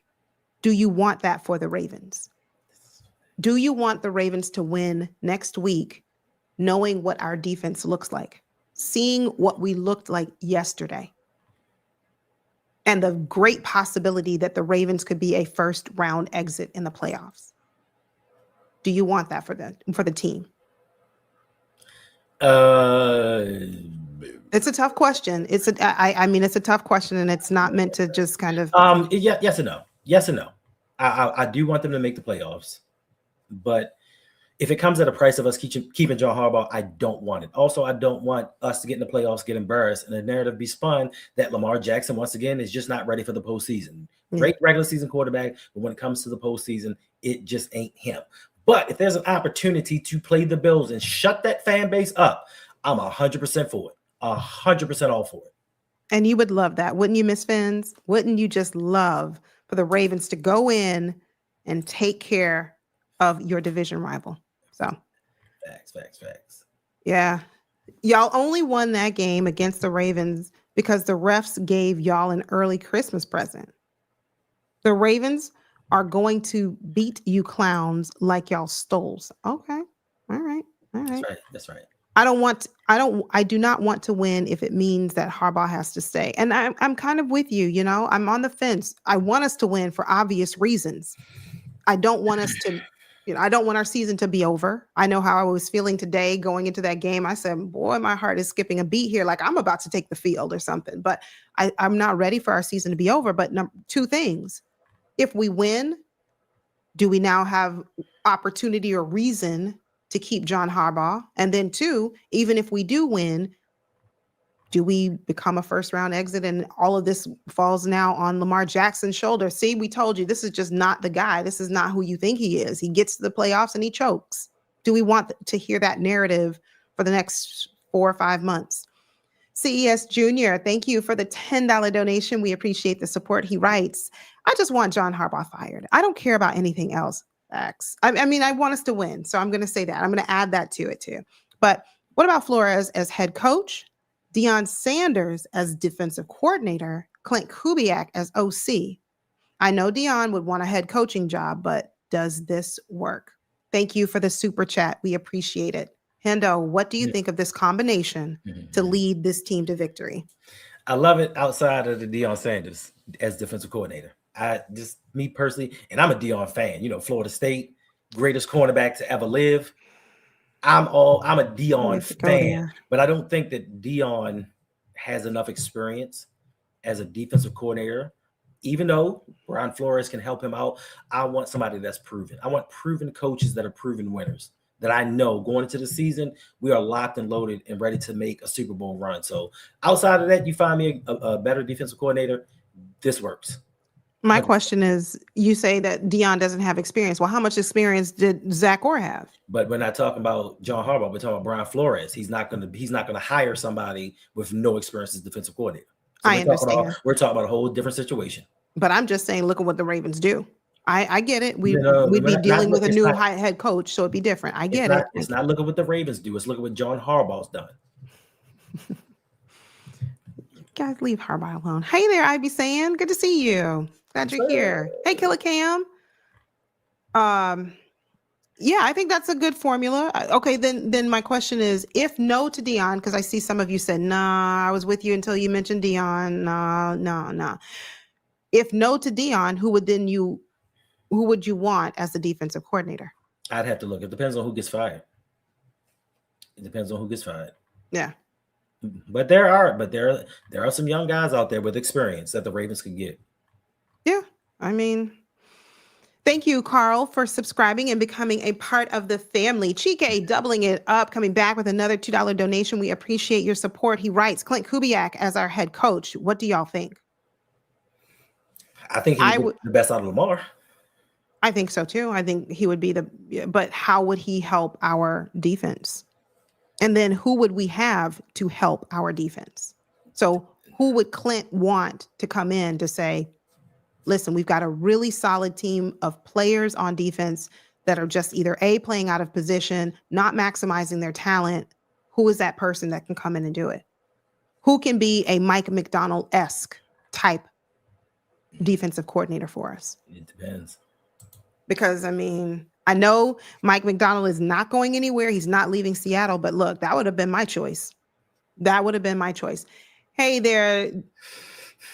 do you want that for the Ravens? Do you want the Ravens to win next week, knowing what our defense looks like, seeing what we looked like yesterday, and the great possibility that the Ravens could be a first-round exit in the playoffs? Do you want that for the team? It's a tough question. It's a tough question, and it's not meant to just kind of. Yes and no. Yes and no. I do want them to make the playoffs, but if it comes at a price of us keeping John Harbaugh, I don't want it. Also, I don't want us to get in the playoffs, get embarrassed, and the narrative be spun that Lamar Jackson, once again, is just not ready for the postseason. Great regular season quarterback, but when it comes to the postseason, it just ain't him. But if there's an opportunity to play the Bills and shut that fan base up, I'm 100% for it. 100% all for it. And you would love that, wouldn't you, Miss Fins? Wouldn't you just love for the Ravens to go in and take care of your division rival? So, facts. Yeah. Y'all only won that game against the Ravens because the refs gave y'all an early Christmas present. The Ravens are going to beat you clowns like y'all stole. Okay. All right. That's right. I do not want to win if it means that Harbaugh has to stay. And I'm kind of with you, I'm on the fence. I want us to win for obvious reasons. I don't want us to, I don't want our season to be over. I know how I was feeling today going into that game. I said, boy, my heart is skipping a beat here. Like I'm about to take the field or something, but I'm not ready for our season to be over. But two things. If we win, do we now have opportunity or reason to keep John Harbaugh? And then two, even if we do win, do we become a first round exit and all of this falls now on Lamar Jackson's shoulder? See, we told you this is just not the guy. This is not who you think he is. He gets to the playoffs and he chokes. Do we want to hear that narrative for the next 4 or 5 months? CES Jr., thank you for the $10 donation. We appreciate the support. He writes, I just want John Harbaugh fired. I don't care about anything else. X. I mean, I want us to win. So I'm going to say that. I'm going to add that to it too. But what about Flores as head coach, Deion Sanders as defensive coordinator, Clint Kubiak as OC? I know Deion would want a head coaching job, but does this work? Thank you for the super chat. We appreciate it. Hendo, what do you think of this combination to lead this team to victory? I love it outside of the Deion Sanders as defensive coordinator. Me personally, and I'm a Deion fan, Florida State, greatest cornerback to ever live. I'm a Deion fan, but I don't think that Deion has enough experience as a defensive coordinator. Even though Brian Flores can help him out, I want somebody that's proven. I want proven coaches that are proven winners, that I know going into the season, we are locked and loaded and ready to make a Super Bowl run. So outside of that, you find me a better defensive coordinator, this works. My question is, you say that Deion doesn't have experience. Well, how much experience did Zach Orr have? But we're not talking about John Harbaugh. We're talking about Brian Flores. He's not going to hire somebody with no experience as defensive coordinator. So I understand. We're talking about a whole different situation. But I'm just saying, look at what the Ravens do. I get it. We'd be dealing with a new head coach, so it'd be different. I get it. It's not look at what the Ravens do. It's look at what John Harbaugh's done. Guys, leave Harbaugh alone. Hey there, Ivy Sand. Good to see you. Glad you're here. Hey, Killer Cam. Yeah, I think that's a good formula. Okay, then my question is, if no to Deion, because I see some of you said, nah, I was with you until you mentioned Deion. No. If no to Deion, who would you want as the defensive coordinator? I'd have to look. It depends on who gets fired. Yeah. But there are some young guys out there with experience that the Ravens could get. Yeah. I mean, thank you, Carl, for subscribing and becoming a part of the family. Chike doubling it up, coming back with another $2 donation. We appreciate your support. He writes, Clint Kubiak as our head coach. What do y'all think? I think he would be the best out of Lamar. I think so too. I think he would be but how would he help our defense? And then who would we have to help our defense? So who would Clint want to come in to say, listen, we've got a really solid team of players on defense that are just either playing out of position, not maximizing their talent. Who is that person that can come in and do it? Who can be a Mike McDonald-esque type defensive coordinator for us? It depends. Because, I mean, I know Mike McDonald is not going anywhere. He's not leaving Seattle. But look, that would have been my choice. Hey there,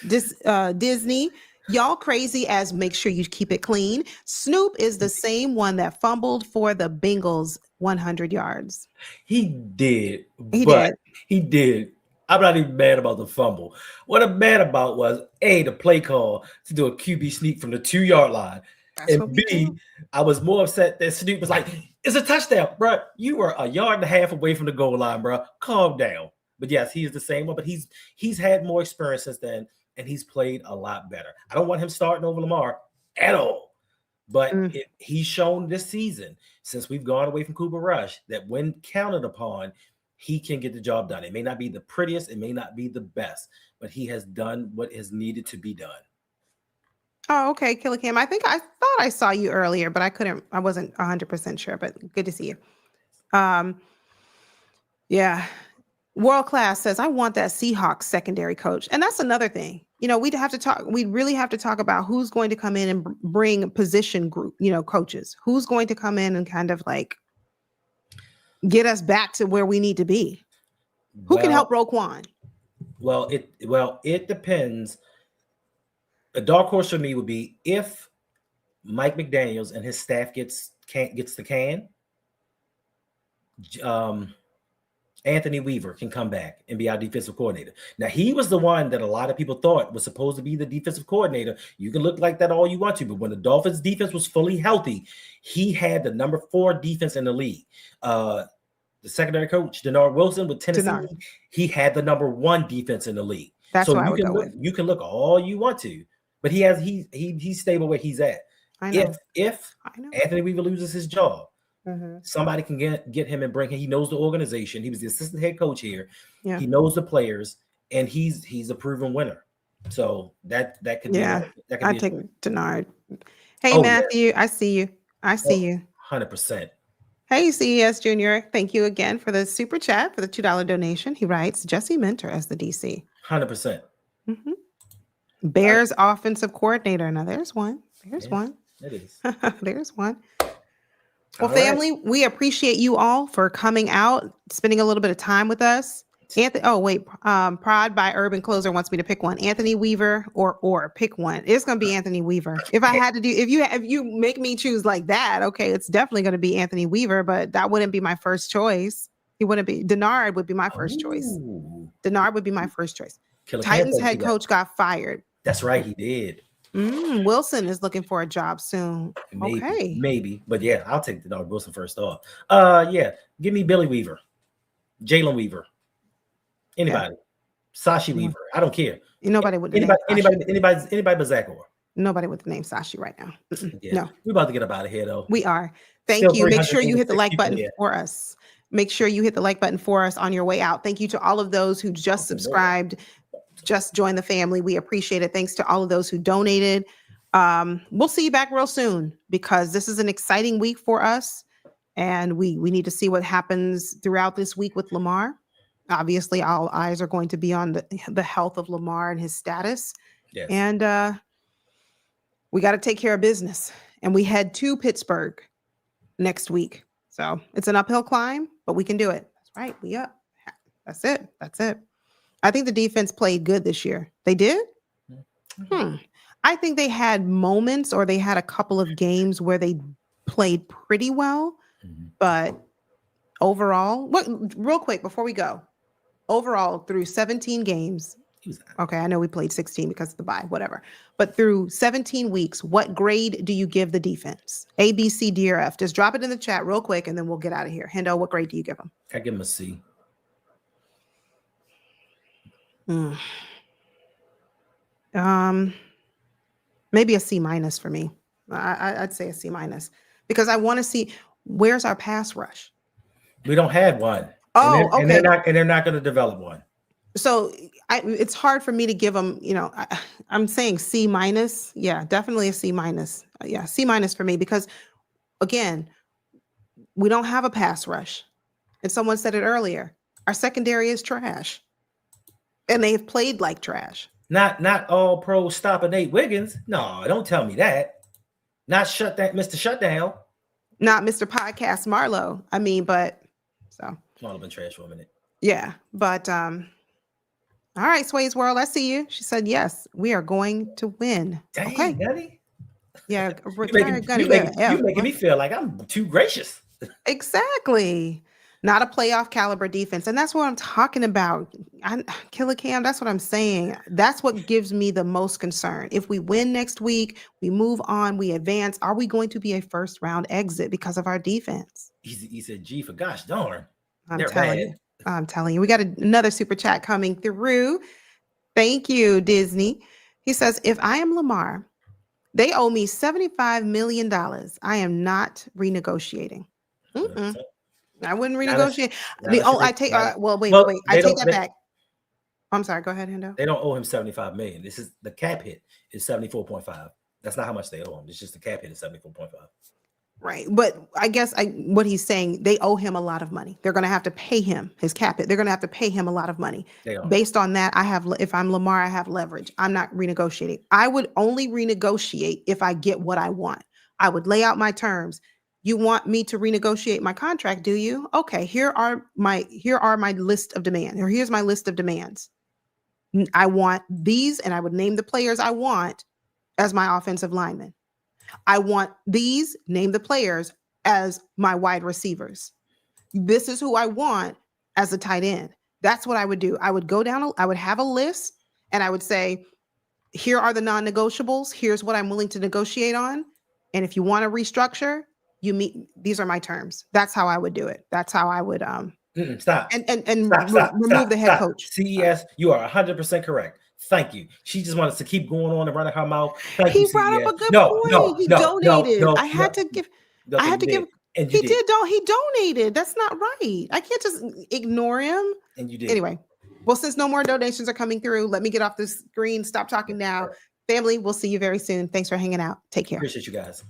Disney. Y'all crazy as make sure you keep it clean. Snoop is the same one that fumbled for the Bengals 100 yards. He did. He did. I'm not even mad about the fumble. What I'm mad about was the play call to do a QB sneak from the 2-yard line. And B, I was more upset that Snoop was like, it's a touchdown, bro. You were a yard and a half away from the goal line, bro. Calm down. But yes, he is the same one, but he's had more experience since then, and he's played a lot better. I don't want him starting over Lamar at all. But he's shown this season, since we've gone away from Cooper Rush, that when counted upon, he can get the job done. It may not be the prettiest, it may not be the best, but he has done what is needed to be done. Oh, okay, Killer Cam. I thought I saw you earlier, but I wasn't 100% sure, but good to see you. Yeah. World Class says, I want that Seahawks secondary coach. And that's another thing. We'd really have to talk about who's going to come in and bring position group, coaches. Who's going to come in and kind of like get us back to where we need to be? Who can help Roquan? Well, it depends. A dark horse for me would be if Mike McDaniels and his staff gets the can. Anthony Weaver can come back and be our defensive coordinator. Now, he was the one that a lot of people thought was supposed to be the defensive coordinator. You can look like that all you want to, but when the Dolphins defense was fully healthy, he had the number 4 defense in the league. The secondary coach, Denard Wilson with Tennessee, he had the number 1 defense in the league. That's what I would go with. You can look all you want to, but he's stable where he's at. I know. If Anthony Weaver loses his job, Somebody can get him and bring him. He knows the organization. He was the assistant head coach here. Yeah. He knows the players, and he's a proven winner. So that could be Yeah. that could I be take Denard. Hey, Oh, Matthew, I see you. I see you. 100%. Hey, CES Junior. Thank you again for the super chat for the $2 donation. He writes Jesse Minter as the DC. 100%. Bears offensive coordinator. Now there's one. There's one. It is. There's one. Well, All right. family, we appreciate you all for coming out, spending a little bit of time with us. Anthony, oh wait, Prod by Urban Closer wants me to pick one. Anthony Weaver or pick one. It's gonna be Anthony Weaver. If I had to do, if you make me choose like that, okay, it's definitely gonna be Anthony Weaver, but that wouldn't be my first choice. He wouldn't be. Denard would be my first choice. Denard would be my first choice. Killer Titans Cam head coach got fired. That's right, he did. Wilson is looking for a job soon. Maybe, but yeah, I'll take the dog Wilson first off. Yeah, give me Billy Weaver, Jalen Weaver, anybody, Sashi Weaver. I don't care. Nobody with anybody but Zach Orr. Nobody with the name Sashi right now. No, we're about to get up out of here though. We are. Thank you. Make sure you hit the like button for us. Make sure you hit the like button for us on your way out. Thank you to all of those who just subscribed. Just join the family. We appreciate it. Thanks to all of those who donated. We'll see you back real soon because this is an exciting week for us. And we need to see what happens throughout this week with Lamar. Obviously, all eyes are going to be on the health of Lamar and his status. Yes. And we got to take care of business. And we head to Pittsburgh next week. So it's an uphill climb, but we can do it. That's right. We up. That's it. That's it. I think the defense played good this year. They did? I think they had moments or they had a couple of games where they played pretty well. But overall, real quick before we go, overall through 17 games, okay, I know we played 16 because of the bye, whatever. But through 17 weeks, what grade do you give the defense? A, B, C, D, or F? Just drop it in the chat real quick and then we'll get out of here. Hendo, what grade do you give them? I give them a C. Maybe a C minus for me. I'd say a C minus because I want to see where's our pass rush. We don't have one. Oh, and okay. They're not going to develop one. So it's hard for me to give them. I'm saying C minus. Yeah, definitely a C minus. Yeah, C minus for me because again, we don't have a pass rush, and someone said it earlier. Our secondary is trash. And they've played like trash. Not all pro stopper Nate Wiggins. No, don't tell me that. Not Mr. Shutdown. Not Mr. Podcast Marlowe. I mean, but so. All have been trash for a minute. Yeah, but all right, Sway's World. I see you. She said yes. We are going to win. Dang, okay. Gunny. Yeah, you're making me feel like I'm too gracious. Exactly. Not a playoff caliber defense. And that's what I'm talking about. Killer Cam, that's what I'm saying. That's what gives me the most concern. If we win next week, we move on, we advance. Are we going to be a first round exit because of our defense? He said, gee, for gosh darn. I'm telling you. We got another super chat coming through. Thank you, Disney. He says, if I am Lamar, they owe me $75 million. I am not renegotiating. I wouldn't renegotiate. I take that back. I'm sorry. Go ahead, Hendo. They don't owe him $75 million. This is the cap hit is 74.5. That's not how much they owe him. It's just the cap hit is 74.5. Right. But I guess what he's saying, they owe him a lot of money. They're going to have to pay him his cap hit. They're going to have to pay him a lot of money. Based on that, if I'm Lamar, I have leverage. I'm not renegotiating. I would only renegotiate if I get what I want. I would lay out my terms. You want me to renegotiate my contract, do you? Okay, here are my list of demands, or here's my list of demands. I want these, and I would name the players I want as my offensive linemen. I want these, name the players as my wide receivers. This is who I want as a tight end. That's what I would do. I would go down, I would have a list, and I would say, here are the non-negotiables. Here's what I'm willing to negotiate on. And if you want to restructure, these are my terms. That's how I would do it. That's how I would stop remove the head coach. CES, you are 100% correct. Thank you. She just wants to keep going on and running her mouth. He brought up a good point. He donated. I had to give And you did. He donated. That's not right. I can't just ignore him. And you did. Anyway, well, since no more donations are coming through, let me get off the screen. Stop talking now. Family, we'll see you very soon. Thanks for hanging out. Take care. Appreciate you guys.